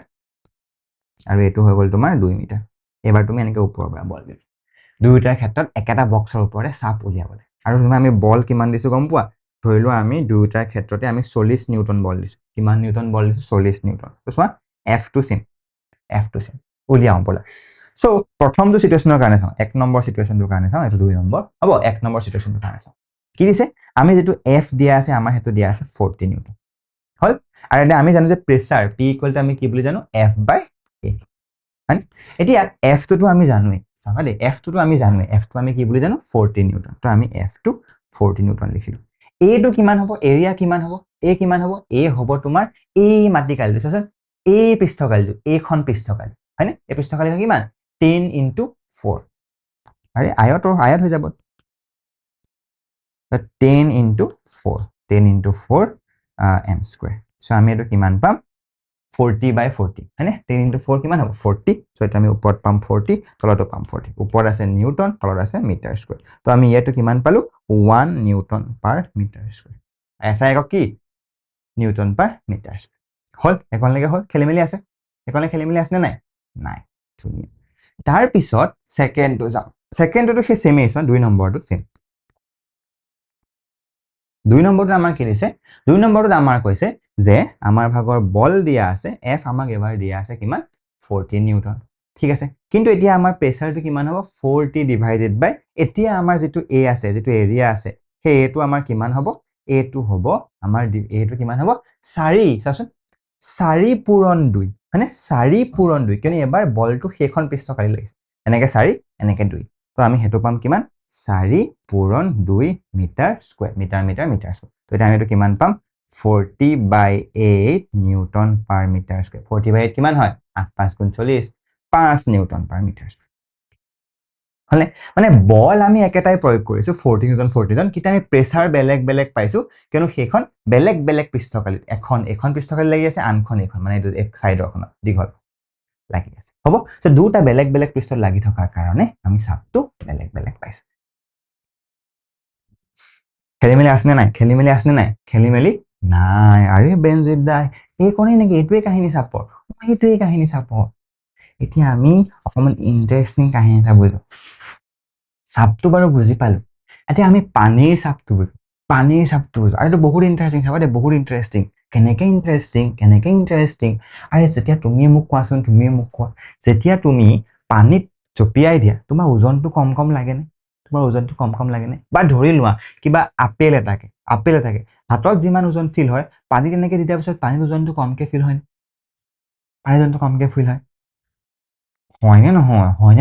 আৰু এইটো হৈ গ'ল তোমাৰ 2 মিটাৰ। এইবাৰ তুমি এনেকে ওপৰৰ পৰা বল দিলা। দুয়োটাৰ ক্ষেত্ৰত একেটা বক্সৰ ওপৰতে চাপ উলিয়াবলৈ। আৰু আমি বল কিমান দিছো গম পোৱা? ধৰি লোৱা আমি দুয়োটাৰ ক্ষেত্ৰতে আমি 40 নিউটন বল দিছো। কিমান নিউটন বল দিছো? 40 নিউটন। তো চোৱা, F2 চেম উলিয়াওঁ বলা। চ' প্ৰথমটো চিটুৱেশ্যনৰ কাৰণে চাওঁ, 1 নম্বৰ চিটুৱেশ্যনটোৰ কাৰণে চাওঁ, এইটো 2 নম্বৰ হ'ব। 1 নম্বৰ চিটুৱেশ্যনটোৰ কাৰণে চাওঁ, কি দিছে? আমি যিটো F দিয়া আছে, আমাৰ সেইটো দিয়া আছে 40 নিউটন, হ'ল। আৰু এতিয়া আমি জানো যে প্ৰেছাৰ P = আমি কি বুলি জানো? F/A। এতিয়া F2টো আমি জানোৱেই, চাবা দেই, F2টো আমি জানোৱেই, F2 আমি কি বুলি জানো? 40 নিউটন। তো আমি F2 40 নিউটন লিখিলো। Aটো কিমান হ'ব? এৰিয়া কিমান হ'ব? A কিমান হ'ব? A হ'ব তোমাৰ এই মাটিকালিটো, চোৱাচোন, এই পৃষ্ঠকালিটো, এইখন পৃষ্ঠকালি, হয়নে? এই পৃষ্ঠকালি কিমান? 10 × 4। আৰে আয়ত হৈ যাব, 10 × 4 m²। চ' আমি এইটো কিমান পাম? 40/40, হয়নে? 10 × 4 কিমান হ'ব? 40। চ' এইটো আমি ওপৰত পাম 40, তলতো পাম 40। ওপৰত আছে নিউটন, তলত আছে মিটাৰ স্কুৱেৰ। তো আমি ইয়াতো কিমান পালো? 1 নিউটন/মিটাৰ²। এছাই একক কি? নিউটন/মিটাৰ²। হ'ল, এইখনলৈকে হ'ল? খেলিমেলি আছে? এইখনলৈ খেলিমেলি আছেনে নাই? নাই, ধুনীয়া। তাৰপিছত ছেকেণ্ডটো যাওঁ। ছেকেণ্ডটো সেই ছেমেই, 2 নম্বৰটো ছেম। 2 নম্বৰটোত আমাৰ কি দিছে? 2 নম্বৰটোত আমাৰ কৈছে যে আমাৰ ভাগৰ বল দিয়া আছে, F আমাক এবাৰ দিয়া আছে কিমান? 40 নিউটন, ঠিক আছে? কিন্তু এতিয়া আমাৰ প্ৰেছাৰটো কিমান হ'ব? 40/, এতিয়া আমাৰ যিটো A আছে, যিটো এৰিয়া আছে, সেই Aটো আমাৰ কিমান হ'ব? Aটো হ'ব আমাৰ, Aটো কিমান হ'ব? 4, চোৱাচোন, 4 × 2, হয়নে? 4 × 2, কিয়নো এবাৰ বলটো সেইখন পৃষ্ঠকালি লাগিছে। এনেকে 4 এনেকে 2 তো আমি হেতু পাম কিমান 4 পূৰণ 2 metre square metre metre metre square তো এটা আমি এটো কিমান পাম 40/8 নিউটন পাৰ মিটাৰ স্কয়াৰ 40/8 কিমান হয় 8 5 গুণ 40 5 নিউটন পাৰ মিটাৰ স্কয়াৰ হলে মানে বল আমি একেটাই প্ৰয়োগ কৰিছো 40 নিউটন 40 জন কিন্তু আমি প্ৰেসাৰ বেলেগ বেলেগ পাইছো কিয়নো সেইখন বেলেগ বেলেগ পৃষ্ঠকালিত এখন পৃষ্ঠকালি লাগি আছে আনখন এখন মানে এক সাইডৰখন দীঘল লাগি আছে হ'ব সো দুটা বেলেগ বেলেগ পৃষ্ঠত লাগি থকাৰ কাৰণে আমি চাপটো বেলেগ বেলেগ পাইছো খেলিমেলি আসনে নাই খেলিমেলি নাই আৰে বেনজিত দাই এই কোনে নেকি এইটোৱে কাহিনী চাপৰ এইটোৱে কাহিনী চাপৰ এতিয়া আমি অকমান ইন্টাৰেষ্টিং কাহিনী এটা বুজো চাপটো বাৰু বুজি পালো এতিয়া আমি পানীৰ চাপটো বুজো আৰু এইটো বহুত ইন্টাৰেষ্টিং চাবা দে বহুত ইন্টাৰেষ্টিং কেনেকে ইন্টাৰেষ্টিং আৰে যেতিয়া তুমি মোক কোৱা যেতিয়া তুমি পানীত জপিয়াই দিয়া তোমাৰ ওজনটো কম লাগেনে বা ধৰি লোৱা কিবা আপেল এটাকে হাতত যিমান ওজন ফিল হয় পানীত এনেকে দিয়াৰ পিছত পানীত ওজনটো কমকে ফিল হয় হয়নে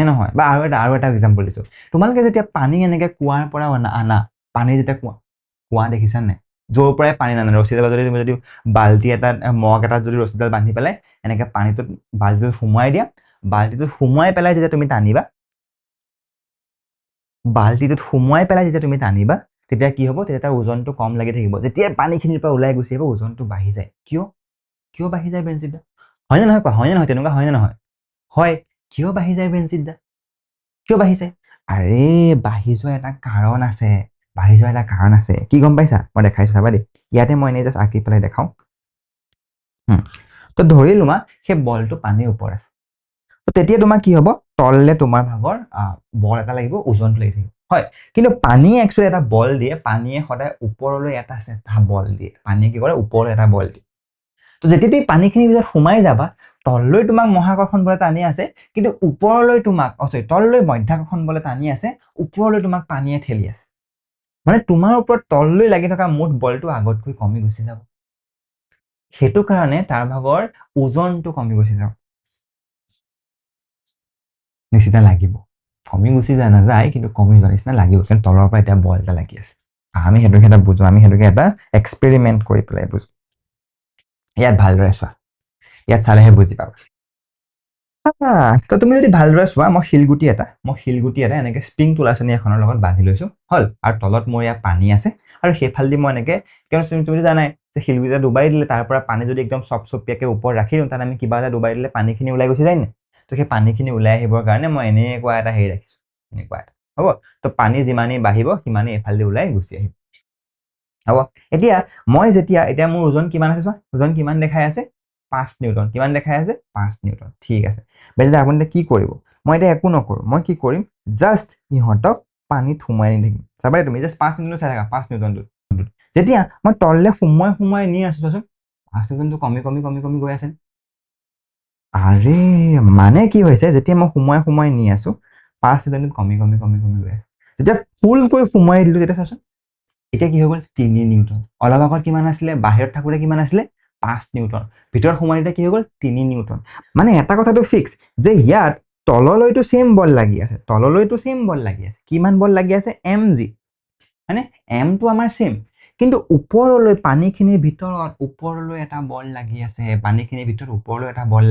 নহয় বা আৰু এটা এক্সাম্পল দিছো তোমালোকে যেতিয়া পানী এনেকে কুঁৱাৰ পৰা আনা পানী যেতিয়া কুঁৱা দেখিছা নাই য'ৰ পৰাই পানী নানা ৰছীডাল যদি তুমি যদি বাল্টি এটাত মগ এটাত যদি ৰছীডাল বান্ধি পেলাই এনেকে পানীটোত বাল্টিটোত সোমোৱাই দিয়া বাল্টিটোত সোমোৱাই পেলাই যেতিয়া তুমি টানিবা যেতিয়া তুমি টানিবা তেতিয়া কি হ'ব তেতিয়া তাৰ ওজনটো কম লাগি থাকিব যেতিয়া পানীখিনিৰ পৰা ওলাই গুচি আহিব ওজনটো বাঢ়ি যায় কিয় বাঢ়ি যায় বেনজিত হয়নে নহয় তেনেকুৱা হয়নে নহয় হয় কিয় বাঢ়ি যায় বেনজিত দা কিয় বাঢ়ি যায় আৰে বাঢ়ি যোৱা এটা কাৰণ আছে কি গম পাইছা মই দেখাইছো চাবা দেই ইয়াতে মই এনে জাষ্ট আঁকি পেলাই দেখাও তো ধৰি লোৱা সেই বলটো পানীৰ ওপৰত আছে তো তেতিয়া তোমাৰ কি হ'ব তললে তোমাৰ ভাগৰ বল এটা লাগিব ওজনটো লাগি থাকিব হয় কিন্তু পানীয়ে একচুৱেলি এটা বল দিয়ে পানীয়ে সদায় ওপৰলৈ এটা বল দিয়ে পানীয়ে কি কৰে ওপৰলৈ এটা বল দিয়ে তো যেতিয়া তুমি পানীখিনিৰ ভিতৰত সোমাই যাবা তললৈ তোমাক মহাকৰ্ষণ বলে টানি আছে কিন্তু ওপৰলৈ তোমাক তললৈ মধ্যাকৰ্ষণ বলে টানি আছে ওপৰলৈ তোমাক পানীয়ে ঠেলি আছে মানে তোমাৰ ওপৰত তললৈ লাগি থকা মুঠ বলটো আগতকৈ কমি গুচি যাব সেইটো কাৰণে তাৰ ভাগৰ ওজনটো কমি গুচি যাব নিচিনা লাগিব কমি গুচি নাযায় কিন্তু কমি যোৱা নিচিনা লাগিব কাৰণ তলৰ পৰা এতিয়া বল এটা লাগি আছে আমি সেইটোকে এটা বুজো আমি সেইটোকে এটা এক্সপেৰিমেণ্ট কৰি পেলাই বুজো ইয়াত ভালদৰে চোৱা ইয়াত চালেহে বুজি পাবা তো তুমি যদি ভালদৰে চোৱা মই শিলগুটি এটা এনেকে স্প্ৰিং তোলাচনী এখনৰ লগত বান্ধি লৈছো হল আৰু তলত মোৰ ইয়াত পানী আছে আৰু সেইফালেদি মই এনেকে কিয়নো তুমি জানাই যে শিলগুটি এটা ডুবাই দিলে তাৰ পৰা পানী যদি একদম চপচপিয়াকে ওপৰত ৰাখি দিওঁ তাত আমি কিবা এটা ডুবাই দিলে পানীখিনি ওলাই গুচি যায় নে তো সেই পানীখিনি ওলাই আহিবৰ কাৰণে মই এনেকুৱা এটা হেৰি ৰাখিছো এনেকুৱা এটা হ'ব তো পানী যিমানেই বাঢ়িব সিমানেই এইফালেদি ওলাই গুচি আহিব হ'ব এতিয়া মোৰ ওজন কিমান আছে চোৱা ওজন কিমান দেখাই আছে 5 নিউটন কিমান দেখাই আছে 5 নিউটন ঠিক আছে বেজে আপুনি কি কৰিব মই এতিয়া একো নকৰো মই কি কৰিম জাষ্ট ইহঁতক পানীত সোমাই নি থাকিম চাবা তুমি জাষ্ট 5 নিউটন চাই থাকা 5 নিউটনটো যেতিয়া মই তললে সোমাই নি আছো চোৱাচোন 5 নিউটনটো কমি গৈ আছে আৰে মানে কি হৈছে যেতিয়া মই সোমাই নি আছো 5 নিউটনটো কমি গৈ আছে যেতিয়া ফুলকৈ সোমাই দিলো তেতিয়া চোৱাচোন এতিয়া কি হৈ গ'ল 3 নিউটন অলপ আগত কিমান আছিলে বাহিৰত থাকোতে কিমান আছিলে 5 নিউটন ভিতৰত সোমাই দিলে কি হৈ গ'ল 3 নিউটন মানে এটা কথাটো ফিক্স যে ইয়াত তললৈতো সেম বল লাগি আছে কিমান বল লাগি আছে mg মানে m টো আমাৰ সেম কিন্তু ওপৰলৈ পানীখিনিৰ ভিতৰত ওপৰলৈ এটা বল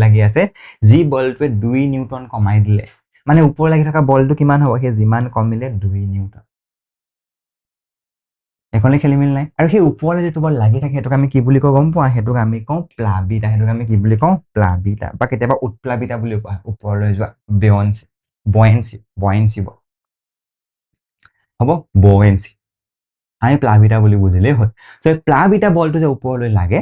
লাগি আছে যি বলটোৱে 2 নিউটন কমাই দিলে মানে ওপৰ লাগি থকা বলটো কিমান হ'ব সেই যিমান কমিলে 2 নিউটন এখনে খেলিমেলি নাই আৰু সেই ওপৰলৈ যিটো বল লাগি থাকে সেইটোক আমি কি বুলি কওঁ গম পোৱা সেইটোক আমি কওঁ প্লাবিতা বা কেতিয়াবা উৎপ্লাবিতা বুলি কোৱা ওপৰলৈ যোৱা বয়েন্সি হ'ব বয়েন্সি আমি প্লাবিতা বুলি বুজিলেই হ'ল প্লাবিতা বলটো যে ওপৰলৈ লাগে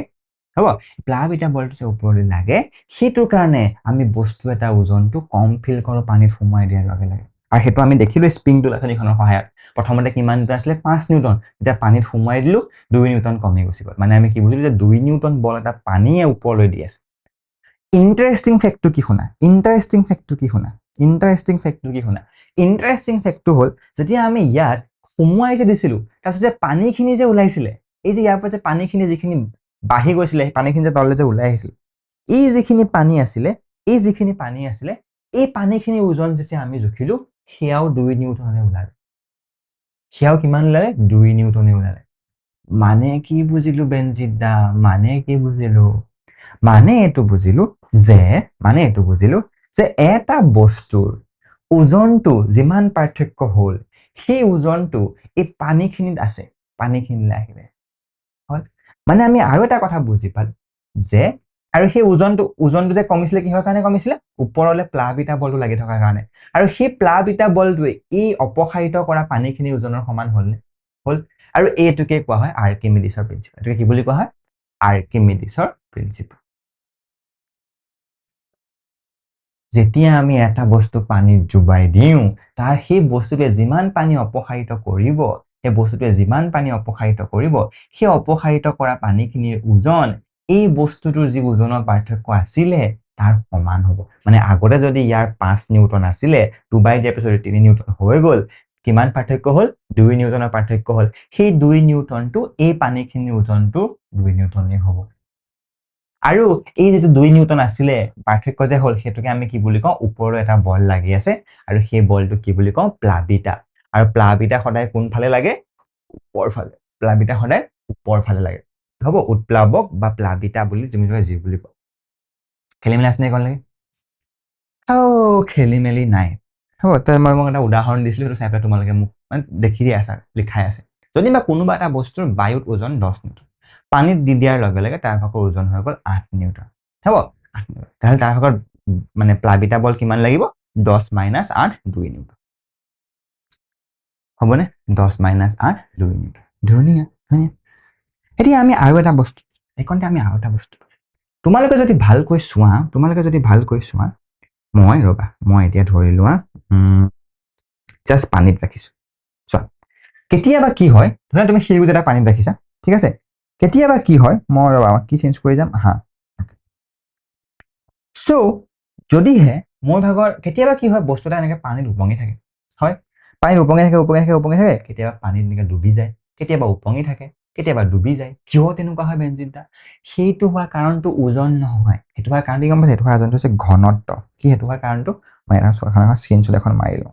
হ'ব প্লাবিতা বলটো যে ওপৰলৈ লাগে সেইটো কাৰণে আমি বস্তু এটা ওজনটো কম ফিল কৰোঁ পানীত সোমাই দিয়াৰ লগে লগে আৰু সেইটো আমি দেখিলো স্প্ৰিং তোলাখনিখনৰ সহায়ত প্ৰথমতে কিমান নিউটন আছিলে 5 নিউটন যেতিয়া পানীত সোমাই দিলো 2 নিউটন কমি গুচি গ'ল মানে আমি কি বুজিলো যে 2 নিউটন বল এটা পানীয়ে ওপৰলৈ দি আছে ইন্টাৰেষ্টিং ফেক্টটো কি শুনা ইন্টাৰেষ্টিং ফেক্টটো হ'ল যেতিয়া আমি ইয়াত সোমোৱাই যে দিছিলো তাৰপিছত যে পানীখিনি যে ওলাইছিলে এই যে ইয়াৰ পৰা যে পানীখিনি যিখিনি বাঢ়ি গৈছিলে পানীখিনি যে তললৈ যে ওলাই আহিছিল এই যিখিনি পানী আছিলে এই পানীখিনিৰ ওজন যেতিয়া আমি জুখিলো সেয়াও 2 নিউটনে ওলালে। সেয়াও কিমান ওলালে? 2 নিউটনে ওলালে। মানে কি বুজিলো বেনজিৎ দা? মানে কি বুজিলো? মানে এইটো বুজিলো যে এটা বস্তুৰ ওজনটো যিমান পাৰ্থক্য হ'ল সেই ওজনটো এই পানীখিনিত আছে, পানীখিনিলৈ আহিলে হ'ল। মানে আমি আৰু এটা কথা বুজি পালো যে আৰু সেই ওজনটো যে কমিছিলে কিহৰ কাৰণে কমিছিলে? ওপৰলৈ প্লাবিতা বলটো লাগি থকাৰ কাৰণে। আৰু সেই প্লাবিতা বলটোৱে এই অপসাৰিত কৰা পানীখিনিৰ ওজনৰ সমান হ'লনে? হ'ল। আৰু এইটোকে কোৱা হয় আৰ্কিমিডিছৰ প্ৰিন্সিপাল। এইটোকে কি বুলি কোৱা হয়? আৰ্কিমিডিছৰ প্ৰিন্সিপাল। যেতিয়া আমি এটা বস্তু পানীত ডুবাই দিওঁ তাৰ সেই বস্তুটোৱে যিমান পানী অপসাৰিত কৰিব সেই অপসাৰিত কৰা পানীখিনিৰ ওজন এই বস্তুটোৰ যি ওজনৰ পাৰ্থক্য আছিলে তাৰ সমান হ'ব। মানে আগতে যদি ইয়াৰ 5 নিউটন আছিলে ডুবাই দিয়াৰ পিছত 3 নিউটন হৈ গ'ল, কিমান পাৰ্থক্য হ'ল? 2 নিউটনৰ পাৰ্থক্য হ'ল। সেই 2 নিউটনটো এই পানীখিনিৰ ওজনটো 2 নিউটনেই হ'ব। আৰু এই যেটো 2 নিউটন আছিলে পাৰ্থক্য যে হ'ল সেইটোকে আমি কি বুলি কওঁ? ওপৰলৈ এটা বল লাগি আছে আৰু সেই বলটো কি বুলি কওঁ? প্লাবিতা। আৰু প্লাবিতা সদায় কোনফালে লাগে? ওপৰ ফালে। প্লাবিতা সদায় ওপৰ ফালে লাগে। হ'ব, উৎপ্লাবক বা প্লাবিতা বুলি তুমি যি বুলি কোৱা। খেলি মেলি আছে নে কলে? খেলি মেলি নাই। হ'ব, মই এটা উদাহৰণ দিছিলো সেইটো চাই পেলাই তোমালোকে মোক মানে দেখি দিয়া আছা, লিখাই আছে। যদি বা কোনোবা এটা বস্তুৰ বায়ুত ওজন 10 নিউটন, পানীত দি দিয়াৰ লগে লগে তাৰ ভাগৰ ওজন হৈ গ'ল 8 নিউটন। হ'ব, 8 নিউটন। তাহলে তাৰ ভাগৰ মানে প্লাবিতা বল কিমান লাগিব? 10 - 8 2 নিউটন। হ'বনে? 10 - 8 2 নিউটন। ধুনীয়া ধুনীয়া। এতিয়া আমি আৰু এটা বস্তু, এইকণতে আমি আৰু এটা বস্তু, তোমালোকে যদি ভালকৈ চোৱা মই এতিয়া ধৰি লোৱা জাষ্ট পানীত ৰাখিছো। চোৱা, কেতিয়াবা কি হয়, ধৰা তুমি সেউজ এটা পানীত ৰাখিছা, ঠিক আছে? কেতিয়াবা কি হয়, মই কি চেঞ্জ কৰি যাম, চ' যদিহে মোৰ ভাগৰ কেতিয়াবা কি হয় বস্তু এটা এনেকে পানীত উপঙি থাকে, হয়? পানীত উপঙি থাকে, কেতিয়াবা পানীত এনেকে ডুবি যায়, কেতিয়াবা উপঙি থাকে, কেতিয়াবা ডুবি যায়। কিয় তেনেকুৱা হয় বেনজিৎ দা? সেইটো হোৱাৰ কাৰণটো ওজন নহয়, সেইটো হোৱাৰ কাৰণটো গম পাইছে? সেইটো হোৱাৰ কাৰণটো হৈছে ঘনত্ব। কি সেইটো হোৱাৰ কাৰণটো? মই এটা স্ক্ৰীনশ্বট এখন মাৰি লওঁ।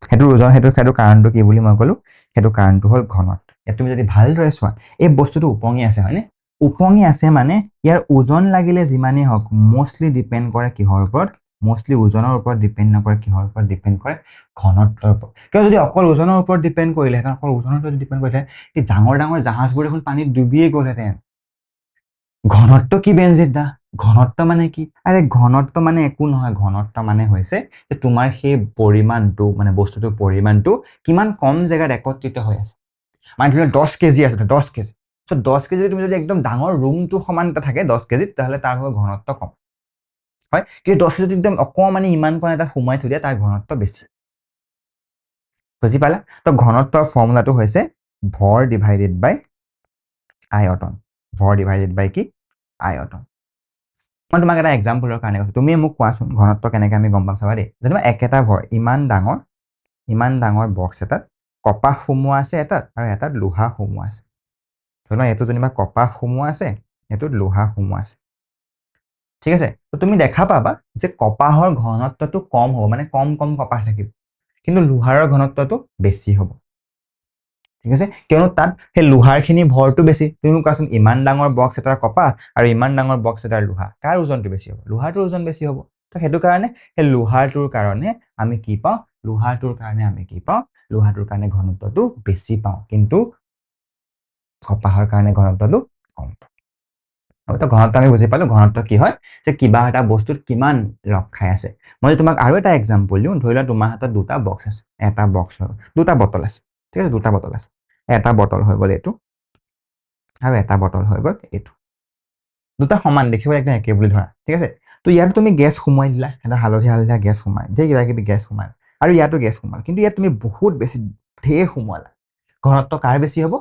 সেইটো ওজন, সেইটো কাৰণটো কি বুলি মই ক'লো? সেইটো কাৰণটো হ'ল ঘনত্ব। ইয়াত তুমি যদি ভালদৰে চোৱা, এই বস্তুটো উপঙি আছে, হয়নে? উপঙি আছে মানে ইয়াৰ ওজন লাগিলে যিমানেই হওক মষ্টলি ডিপেণ্ড কৰে কিহৰ ওপৰত? মষ্টলি ওজনৰ ওপৰত ডিপেণ্ড নকৰে, কিহৰ ওপৰত ডিপেণ্ড কৰে? ঘনত্বৰ ওপৰত। কিয় যদি অকল ওজনৰ ওপৰত ডিপেণ্ড কৰিলেহেঁতেন, অকল ওজনৰ ওপৰত ডিপেণ্ড কৰিলেহেঁতেন, এই ডাঙৰ ডাঙৰ জাহাজবোৰ দেখোন পানীত ডুবিয়ে গ'লহেঁতেন। ঘনত্ব কি বেনজিৎ দা? ঘনত্ব মানে কি? আৰে ঘনত্ব মানে একো নহয়, ঘনত্ব মানে হৈছে যে তোমাৰ সেই পৰিমাণটো মানে বস্তুটোৰ পৰিমাণটো কিমান কম জেগাত একত্ৰিত হৈ আছে। মানে ধৰি লোৱা 10 কেজি আছে, 10 কেজি। চ' 10 কেজি তুমি যদি একদম ডাঙৰ ৰুমটো সমান এটা থাকে 10 কেজিত, তেতিয়াহ'লে তাৰ ঘনত্ব কম, হয়? কিন্তু 10 কেজিত একদম অকণমানি ইমানকণ এটা সোমাই থৈ দিয়া তাৰ ঘনত্ব বেছি। বুজি পালা? তো ঘনত্বৰ ফৰ্মুলাটো হৈছে ভৰ ডিভাইডেড বাই আয়তন। ভৰ ডিভাইডেড বাই কি? আয়তন। মই তোমাক এটা এক্সাম্পলৰ কাৰণে কৈছো, তুমি মোক কোৱাচোন ঘনত্ব কেনেকে আমি গম পাম, চাবা দেই। যেনিবা একেটা ভৰ, ইমান ডাঙৰ বক্স এটাত কপাহ সোমোৱা আছে এটাত আৰু এটাত লোহা সোমোৱা আছে। ধৰি লোৱা এইটো যেনিবা কপাহ সোমোৱা আছে, এইটোত লোহা সোমোৱা আছে, ঠিক আছে? তো তুমি দেখা পাবা যে কপাহৰ ঘনত্বটো কম হ'ব, মানে কম কপাহ থাকিব, কিন্তু লোহাৰৰ ঘনত্বটো বেছি হ'ব, ঠিক আছে? কিয়নো তাত সেই লোহাৰখিনি ভৰটো বেছি। তুমি কোৱাচোন ইমান ডাঙৰ বক্স এটাৰ কপাহ আৰু ইমান ডাঙৰ বক্স এটাৰ লোহা, কাৰ ওজনটো বেছি হ'ব? লোহাৰটোৰ ওজন বেছি হ'ব। তো সেইটো কাৰণে সেই লোহাৰটোৰ কাৰণে আমি কি পাওঁ? লোহাৰটোৰ কাৰণে ঘনত্বটো বেছি পাওঁ, কিন্তু কপাহৰ কাৰণে ঘনত্বটো কম। তো ঘনত্ব আমি বুজি পালো, ঘনত্ব কি হয়? যে কিবা এটা বস্তুত কিমান লগ খাই আছে। মই তোমাক আৰু এটা এক্সাম্পল দিওঁ, ধৰি লোৱা তোমাৰ হাতত দুটা বক্স আছে, এটা বক্স দুটা বটল আছে, ঠিক আছে? দুটা বটল আছে, এটা বটল হৈ গ'ল এইটো আৰু এটা বটল হৈ গ'ল এইটো। দুটা সমান, দেখিব একদম একে বুলি ধৰা, ঠিক আছে? তো ইয়াত তুমি গেছ সোমাই দিলা, এটা হালধীয়া গেছ সোমাই, ধেৰ কিবা কিবি গেছ সোমাই, আৰু ইয়াতো গেছ সোমাল, কিন্তু ইয়াত তুমি বহুত বেছি ধেৰ সোমোৱালা। ঘনত্ব কাৰ বেছি হ'ব?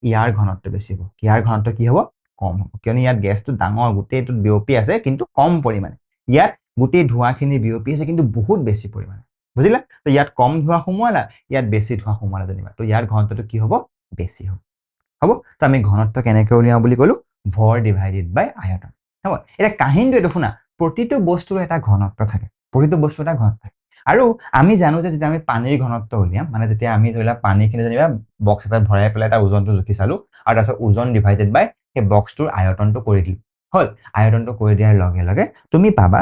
ইয়াৰ ঘনত্ব বেছি হ'ব। ইয়াৰ ঘনত্ব কি হ'ব? কম হ'ব, কিয়নো ইয়াত গেছটো ডাঙৰ, গোটেইটোত বিয়পি আছে কিন্তু কম পৰিমাণে। ইয়াত গোটেই ধোঁৱাখিনি বিয়পি আছে কিন্তু বহুত বেছি পৰিমাণে। বুজিলা? তো ইয়াত কম ধোঁৱা সোমোৱালা, ইয়াত বেছি ধোঁৱা সোমোৱালা যেনিবা, তো ইয়াৰ ঘনত্বটো কি হ'ব? বেছি হ'ব। হ'ব? তো আমি ঘনত্ব কেনেকৈ উলিয়াওঁ বুলি ক'লো? ভৰ ডিভাইডেড বাই আয়তন। হ'ব? এতিয়া কাহিনীটো এইটো শুনা, প্ৰতিটো বস্তুৰ এটা ঘনত্ব থাকে। প্ৰতিটো বস্তু এটা ঘনত্ব থাকে আৰু আমি জানো যে যেতিয়া আমি পানীৰ ঘনত্ব উলিয়াম মানে যেতিয়া আমি ধৰি লোৱা পানীখিনি যেনিবা বক্স এটাত ভৰাই পেলাই এটা ওজনটো জুখি চালো আৰু তাৰপিছত ওজন ডিভাইডেড বাই সেই বক্সটোৰ আয়তনটো কৰি দিলো হ'ল আয়তনটো কৰি দিয়াৰ লগে লগে তুমি পাবা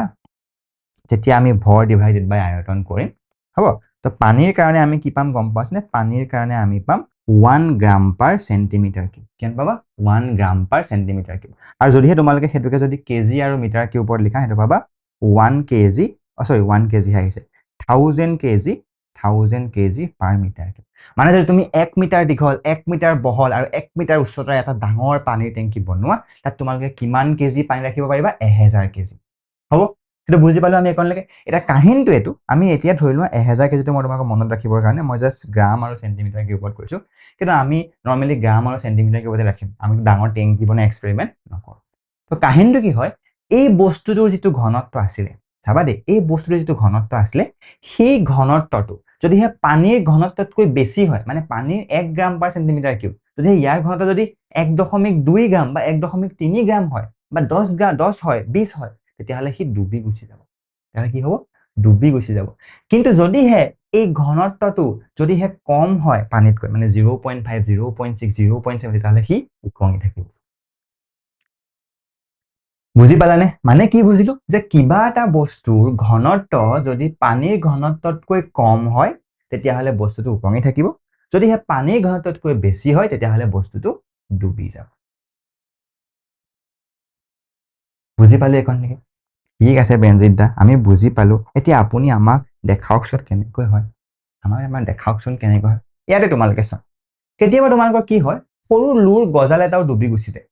যেতিয়া আমি ভৰ ডিভাইডেড বাই আয়তন কৰিম হ'ব তো পানীৰ কাৰণে আমি কি পাম গম পাইছনে পানীৰ কাৰণে আমি পাম 1 গ্ৰাম পাৰ চেণ্টিমিটাৰ কিউব কিমান পাবা 1 গ্ৰাম পাৰ চেণ্টিমিটাৰ কিউব আৰু যদিহে তোমালোকে সেইটোকে যদি কেজি আৰু মিটাৰ কিউবত লিখা সেইটো পাবা 1 কেজি সৰি 1 কেজি আহিছে 1000 কেজি পাৰ মিটাৰ কিউব মানে যদি তুমি 1 মিটাৰ দীঘল 1 মিটাৰ বহল আৰু 1 মিটাৰ উচ্চতাৰ এটা ডাঙৰ পানীৰ টেংকি বনোৱা তাত তোমালোকে কিমান কেজি পানী ৰাখিব পাৰিবা 1000 কেজি হ'ব সেইটো বুজি পালো আমি এখনলৈকে এটা কাহিনীটো এইটো আমি এতিয়া ধৰি লোৱা 1000 কেজিটো মই তোমাক মনত ৰাখিবৰ কাৰণে মই জাষ্ট গ্ৰাম আৰু চেণ্টিমিটাৰ কিউবত কৈছো কিন্তু আমি নৰ্মেলি গ্ৰাম আৰু চেণ্টিমিটাৰ কিউবতে ৰাখিম আমি ডাঙৰ টেংকি বনাই এক্সপেৰিমেণ্ট নকৰোঁ তো কাহিনীটো কি হয় এই বস্তুটোৰ যিটো ঘনত্ব আছিলে চাবা দেই এই বস্তুটোৰ যিটো ঘনত্ব আছিলে সেই ঘনত্বটো যদিহে পানীৰ ঘনত্বতকৈ বেছি হয় মানে পানীৰ 1 গ্ৰাম পাৰ চেণ্টিমিটাৰ কিউব যদি ইয়াৰ ঘনত্ব যদি 1.2 গ্ৰাম বা 1.3 গ্ৰাম হয় বা 10 হয় 20 হয় তেতিয়াহ'লে সি ডুবি গুচি যাব তেতিয়াহ'লে কি হ'ব ডুবি গুচি যাব কিন্তু যদিহে এই ঘনত্বটো যদিহে কম হয় পানীতকৈ মানে 0.5 0.6 0.7 তেতিয়াহ'লে সি উপঙি থাকিব বুজি পালানে মানে কি বুজিলো যে কিবা এটা বস্তুৰ ঘনত্ব যদি পানীৰ ঘনত্বতকৈ কম হয় তেতিয়াহ'লে বস্তুটো উপঙি থাকিব যদিহে পানীৰ ঘনত্বতকৈ বেছি হয় তেতিয়াহ'লে বস্তুটো ডুবি যাব বুজি পালে এখন নেকি ঠিক আছে বেনজিৎ দা আমি বুজি পালো এতিয়া আপুনি আমাক দেখাওকচোন কেনেকৈ হয় আমাক দেখাওকচোন কেনেকৈ হয় ইয়াতে তোমালোকে চোৱা কেতিয়াবা তোমালোকৰ কি হয় সৰু লুৰ গজাল এটাও ডুবি গুচি যায়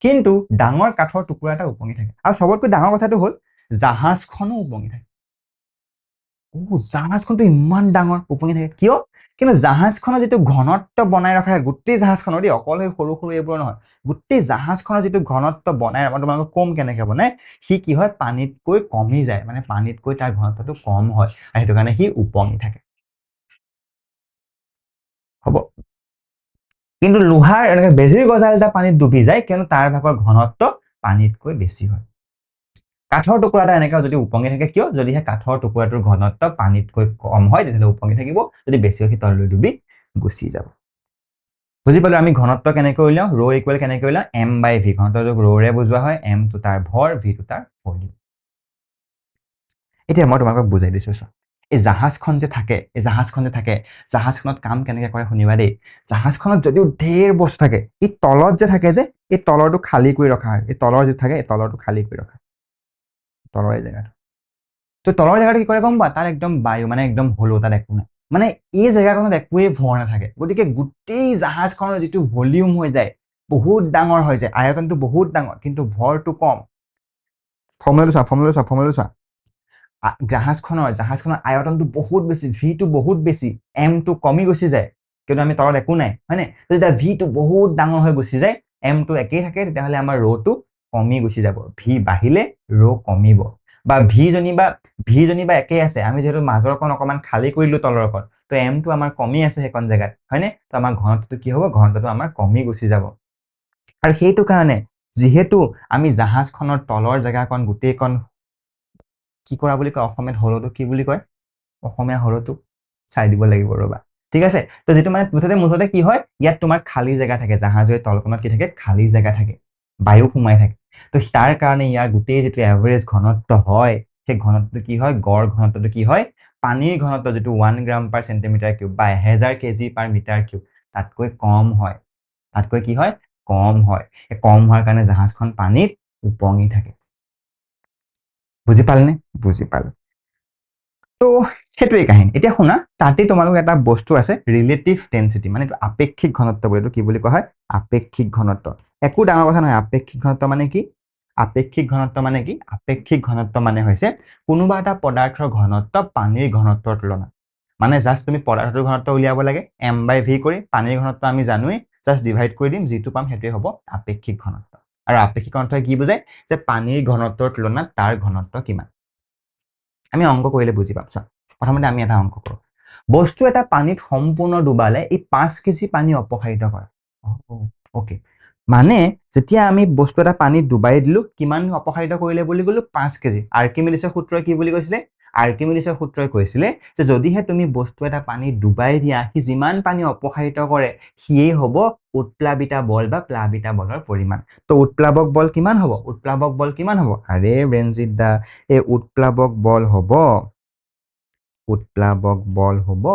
কিন্তু ডাঙৰ কাঠৰ টুকুৰা এটা উপঙি থাকে আৰু চবতকৈ ডাঙৰ কথাটো হ'ল জাহাজখনো উপঙি থাকে জাহাজখনটো ইমান ডাঙৰ উপঙি থাকে কিয় কিন্তু জাহাজখনৰ যিটো ঘনত্ব বনাই ৰখা গোটেই জাহাজখনৰ দেই অকল সেই সৰু সৰু এইবোৰ নহয় গোটেই জাহাজখনৰ যিটো ঘনত্ব বনাই ৰখা তোমালোকক কম কেনেকে বনাই সি কি হয় পানীতকৈ কমি যায় মানে পানীতকৈ তাৰ ঘনত্বটো কম হয় আৰু সেইটো কাৰণে সি উপঙি থাকে হ'ব কিন্তু লোহাৰ এনেকে বেজিৰ গজাল এটা পানীত ডুবি যায় কিয়নো তাৰ ভাগৰ ঘনত্ব পানীতকৈ বেছি হয় কাঠৰ টুকুৰা এটা এনেকৈ যদি উপঙি থাকে কিয় যদিহে কাঠৰ টুকুৰাটোৰ ঘনত্ব পানীতকৈ কম হয় তেতিয়াহ'লে উপঙি থাকিব যদি বেছি হয় তললৈ ডুবি গুচি যাব বুজি পালো আমি ঘনত্ব কেনেকৈ উলিয়াও ৰৌ ইকুৱেল কেনেকৈ উলিয়াও m বাই ভি ঘনত্বটোক ৰৌৰে বুজোৱা হয় m টো তাৰ ভৰ ভি টো তাৰ ভলিউম এতিয়া মই তোমালোকক বুজাই দিছো চোৱা এই জাহাজখন যে থাকে জাহাজখনত কাম কেনেকৈ কৰে শুনিবা দেই জাহাজখনত যদিও ঢেৰ বস্তু থাকে এই তলত যে থাকে যে এই তলৰটো খালী কৰি ৰখা হয় এই তলৰ যে থাকে এই তলৰটো খালী কৰি ৰখা তলৰ এই জেগাটো তো তলৰ জেগাটো কি কৰে গম পোৱা তাত একদম বায়ু মানে একদম হলো তাত একো নাই মানে এই জেগাখনত একোৱেই ভৰ নাথাকে গতিকে গোটেই জাহাজখনৰ যিটো ভলিউম হৈ যায় বহুত ডাঙৰ হৈ যায় আয়তনটো বহুত ডাঙৰ কিন্তু ভৰটো কম ফৰ্মুলাটো চোৱা জাহাজখনৰ আয়তনটো বহুত বেছি ভিটো বহুত বেছি এমটো কমি গুচি যায় কিন্তু আমি তলত একো নাই হয়নে যেতিয়া ভিটো বহুত ডাঙৰ হৈ গুচি যায় এমটো একেই থাকে তেতিয়াহ'লে আমাৰ ৰ'টো কমি গুচি যাব ভি বাঢ়িলে ৰৌ কমিব বা ভি জনিবা একেই আছে আমি যিহেতু মাজৰকণ অকণমান খালী কৰি দিলো তলৰকণ তো এমটো আমাৰ কমি আছে সেইকণ জেগাত হয়নে তো আমাৰ ঘনত্বটো কি হ'ব ঘনত্বটো আমাৰ কমি গুচি যাব আৰু সেইটো কাৰণে যিহেতু আমি জাহাজখনৰ তলৰ জেগাকণ গোটেইকণ কি কৰা বুলি কয় অসমীয়াত হলটো কি বুলি কয় অসমীয়া হলটো চাই দিব লাগিব ৰবা ঠিক আছে তো যিটো মানে মুঠতে কি হয় ইয়াত তোমাৰ খালী জেগা থাকে জাহাজৰ তলখনত কি থাকে খালী জেগা থাকে বায়ু সোমাই থাকে তো তাৰ কাৰণে ইয়াৰ গোটেই যিটো এভাৰেজ ঘনত্ব হয় সেই ঘনত্বটো কি হয় গড় ঘনত্বটো কি হয় পানীৰ ঘনত্ব যিটো 1 গ্ৰাম পাৰ চেণ্টিমিটাৰ কিউব বা 1000 কেজি পাৰ মিটাৰ কিউব তাতকৈ কম হয় তাতকৈ কি হয় কম হয় কম হোৱাৰ কাৰণে জাহাজখন পানীত উপঙি থাকে বুজি পালনে বুজি পালো তো সেইটোৱে কাহিনী এতিয়া শুনা তাতে তোমালোক এটা বস্তু আছে ৰিলেটিভ ডেনচিটি মানে এইটো আপেক্ষিক ঘনত্ব বুলি এইটো কি বুলি কোৱা হয় আপেক্ষিক ঘনত্ব একো ডাঙৰ কথা নহয় আপেক্ষিক ঘনত্ব মানে কি আপেক্ষিক ঘনত্ব মানে কি আপেক্ষিক ঘনত্ব মানে হৈছে কোনোবা এটা পদাৰ্থৰ ঘনত্ব পানীৰ ঘনত্বৰ তুলনাত মানে জাষ্ট তুমি পদাৰ্থটোৰ ঘনত্ব উলিয়াব লাগে m বাই ভি কৰি পানীৰ ঘনত্ব আমি জানোৱেই জাষ্ট ডিভাইড কৰি দিম যিটো পাম সেইটোৱে হ'ব আপেক্ষিক ঘনত্ব আৰু আপেক্ষিক ঘনত্বই কি বুজায় যে পানীৰ ঘনত্বৰ তুলনাত তাৰ ঘনত্ব কিমান আমি অংক কৰিলে বুজি পাম চোৱা প্ৰথমতে আমি এটা অংক কৰোঁ বস্তু এটা পানীত সম্পূৰ্ণ ডুবালে ই 5 কেজি পানী অপসাৰিত কৰে ওকে মানে যেতিয়া আমি বস্তু এটা পানীত ডুবাই দিলো কিমান অপসাৰিত কৰিলে বুলি ক'লো 5 কেজি আৰ্কিমিডিছৰ সূত্ৰই কি বুলি কৈছিলে আৰ্কিমিডিছৰ সূত্ৰই কৈছিলে যে যদিহে তুমি বস্তু এটা পানীত ডুবাই দিয়া সি যিমান পানী অপসাৰিত কৰে সিয়েই হ'ব উৎপ্লাবিতা বল বা প্লাবিতা বলৰ পৰিমাণ তো উৎপ্লাবক বল কিমান হ'ব উৎপ্লাবক বল কিমান হ'ব আৰে বেনজিত দা এই উৎপ্লাবক বল হ'ব উৎপ্লাবক বল হ'ব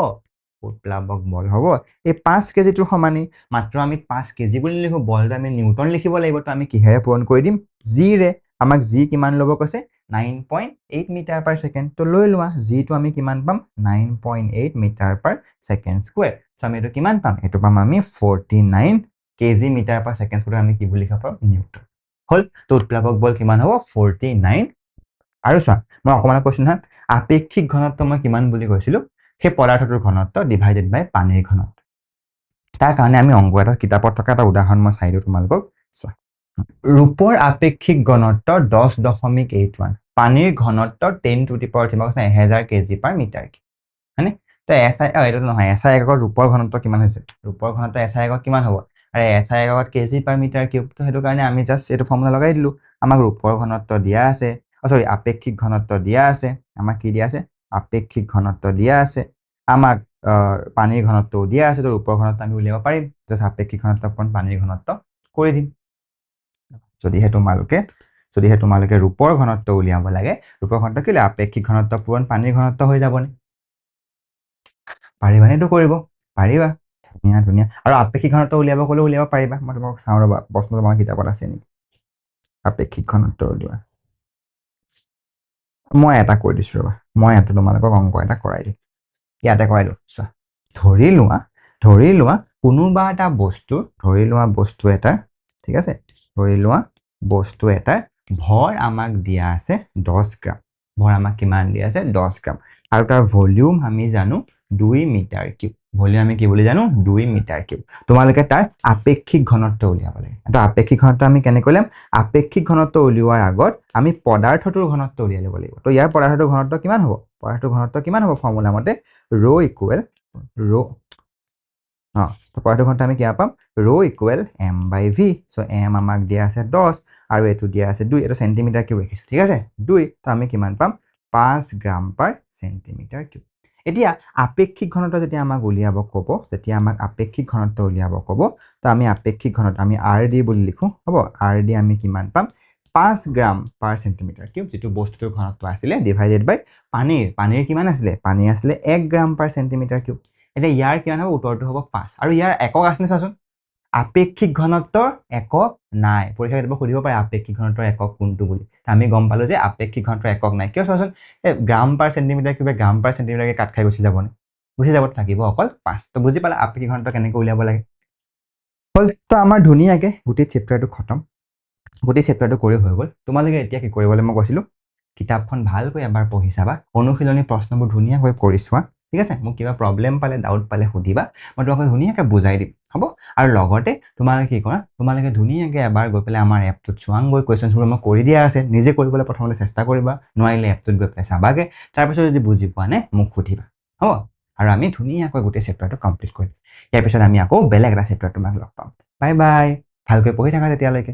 উৎপ্লাবক বল হ'ব এই 5 কেজিটোৰ সমানেই মাত্ৰ আমি 5 কেজি বুলি লিখো বলটো আমি নিউটন লিখিব লাগিব তো আমি কিহেৰে পূৰণ কৰি দিম জিৰে আমাক জি কিমান ল'ব কৈছে 9.8 মিটাৰ পাৰ ছেকেণ্ড তো লৈ লোৱা জিটো আমি কিমান পাম 9.8 মিটাৰ পাৰ ছেকেণ্ড স্কুৱেৰ তো আমি এইটো কিমান পাম এইটো পাম আমি 49 KG metre per second square আমি কি বুলি লিখিব পাৰোঁ নিউটন হ'ল তো উৎপ্লাবক বল কিমান হ'ব 49 আৰু চোৱা মই অকণমান কৈছোঁ নহয় আপেক্ষিক ঘনত্ব মই কিমান বুলি কৈছিলোঁ সেই পদাৰ্থটোৰ ঘনত্ব ডিভাইডেড বাই পানীৰ ঘনত্ব তাৰ কাৰণে আমি অংক এটা কিতাপত থকা এটা উদাহৰণ মই চাই দিওঁ তোমালোকক চোৱা ৰূপৰ আপেক্ষিক ঘনত্ব 10.81 পানীৰ ঘনত্ব 10 to the power 1000 KG per metre হয়নে তো এছআই এইটো নহয় এছআই এককত ৰূপৰ ঘনত্ব কিমান হৈছে ৰূপৰ ঘনত্ব এছআই এককত কিমান হ'ব আৰু SI এককত KG per metre cube তো সেইটো কাৰণে আমি জাষ্ট এইটো ফৰ্মুলা লগাই দিলোঁ আমাক ৰূপৰ ঘনত্ব দিয়া আছে সৰি আপেক্ষিক ঘনত্ব দিয়া আছে আমাক কি দিয়া আছে আপেক্ষিক ঘনত্ব দিয়া আছে আমাক পানীৰ ঘনত্বও দিয়া আছে তো ৰূপৰ ঘনত্ব আমি উলিয়াব পাৰিম জাষ্ট আপেক্ষিক ঘনত্ব অকণ পানীৰ ঘনত্ব কৰি দিম যদিহে তোমালোকে ৰূপৰ ঘনত্ব উলিয়াব লাগে ৰূপৰ ঘনত্ব কি আপেক্ষিক ঘনত্ব পূৰণ পানীৰ ঘনত্ব হৈ যাবনে পাৰিবানে এইটো কৰিব পাৰিবা ধুনীয়া ধুনীয়া আৰু আপেক্ষিক ঘনত্ব উলিয়াব ক'লে উলিয়াব পাৰিবা মই তোমাক চাওঁ ৰ'বা প্ৰশ্ন তোমাৰ কিতাপত আছে নেকি আপেক্ষিক ঘনত্ব উলিওৱা মই এটা কৈ দিছোঁ ৰ'বা মই ইয়াতে তোমালোকক অংক এটা কৰাই দিম ইয়াতে কৰাই দিওঁ চোৱা ধৰি লোৱা কোনোবা এটা বস্তু ধৰি লোৱা বস্তু এটাৰ ঠিক আছে ধৰি লোৱা বস্তু এটাৰ ভৰ আমাক দিয়া আছে 10 গ্ৰাম ভৰ আমাক কিমান দিয়া আছে 10 গ্ৰাম আৰু তাৰ ভলিউম আমি জানো 2 মিটাৰ কিউব ভলিউম আমি কি বুলি জানো 2 মিটাৰ কিউব তোমালোকে তাৰ আপেক্ষিক ঘনত্ব উলিয়াব লাগে এটা আপেক্ষিক ঘনত্ব আমি কেনেকৈ উলিয়াম আপেক্ষিক ঘনত্ব উলিওৱাৰ আগত আমি পদাৰ্থটোৰ ঘনত্ব উলিয়াই ল'ব লাগিব তো ইয়াৰ পদাৰ্থটোৰ ঘনত্ব কিমান হ'ব পদাৰ্থটোৰ ঘনত্ব কিমান হ'ব ফৰ্মুলা মতে rho ইকুৱেল rho তো পদাৰ্থটোৰ ঘনত্ব আমি কি পাম rho ইকুৱেল m বাই v সো m আমাক দিয়া আছে 10 আৰু এইটো দিয়া আছে 2 এইটো চেণ্টিমিটাৰ কিউব ৰাখিছোঁ ঠিক আছে 2 তো আমি কিমান পাম 5 গ্ৰাম পাৰ চেণ্টিমিটাৰ কিউব এতিয়া আপেক্ষিক ঘনত্ব যেতিয়া আমাক উলিয়াব ক'ব তেতিয়া আমাক আপেক্ষিক ঘনত্ব উলিয়াব ক'ব তো আমি আপেক্ষিক ঘনত্ব আমি r d বুলি লিখোঁ হ'ব r d আমি কিমান পাম 5 গ্ৰাম পাৰ চেণ্টিমিটাৰ কিউব যিটো বস্তুটোৰ ঘনত্ব আছিলে ডিভাইডেড বাই পানীৰ কিমান আছিলে পানী আছিলে 1 গ্ৰাম পাৰ চেণ্টিমিটাৰ কিউব এতিয়া ইয়াৰ কিমান হ'ব উত্তৰটো হ'ব 5 আৰু ইয়াৰ একক আছেনে চাচোন আপেক্ষিক ঘনত্বৰ একক নাই পৰীক্ষা কেতিয়াবা সুধিব পাৰে আপেক্ষিক ঘনত্বৰ একক কোনটো বুলি আমি গম পালো যে আপেক্ষিক ঘনত্বৰ একক নাই কিয় চাচোন গ্ৰাম পাৰ চেণ্টিমিটাৰ কিউবে গ্ৰাম পাৰ চেণ্টিমিটাৰকে কাট খাই গুচি যাবনে গুচি যাব থাকিব অকল 5 তো বুজি পালা আপেক্ষিক ঘনত্ব কেনেকৈ উলিয়াব লাগে হ'ল তো আমাৰ ধুনীয়াকৈ গোটেই চেপ্টাৰটো খতম গোটেই চেপ্টাৰটো কৰি হৈ গ'ল তোমালোকে এতিয়া কি কৰিবলৈ মই কৈছিলোঁ কিতাপখন ভালকৈ এবাৰ পঢ়ি চাবা অনুশীলনী প্ৰশ্নবোৰ ধুনীয়াকৈ কৰি চোৱা ঠিক আছে মোক কিবা প্ৰব্লেম পালে ডাউট পালে সুধিবা মই তোমাক ধুনীয়াকৈ বুজাই দিম হ'ব আৰু লগতে তোমালোকে কি কৰা তোমালোকে ধুনীয়াকৈ এবাৰ গৈ পেলাই আমাৰ এপটোত চোৱাংগৈ কুৱেশ্যনছবোৰ মই কৰি দিয়া আছে নিজে কৰিবলৈ প্ৰথমতে চেষ্টা কৰিবা নোৱাৰিলে এপটোত গৈ পেলাই চাবাগে তাৰপিছত যদি বুজি পোৱা নাই মোক সুধিবা হ'ব আৰু আমি ধুনীয়াকৈ গোটেই চেপ্টাৰটো কমপ্লিট কৰিম ইয়াৰ পিছত আমি আকৌ বেলেগ এটা চেপ্টাৰ তোমাক লগ পাম বাই বাই ভালকৈ পঢ়ি থাকা তেতিয়ালৈকে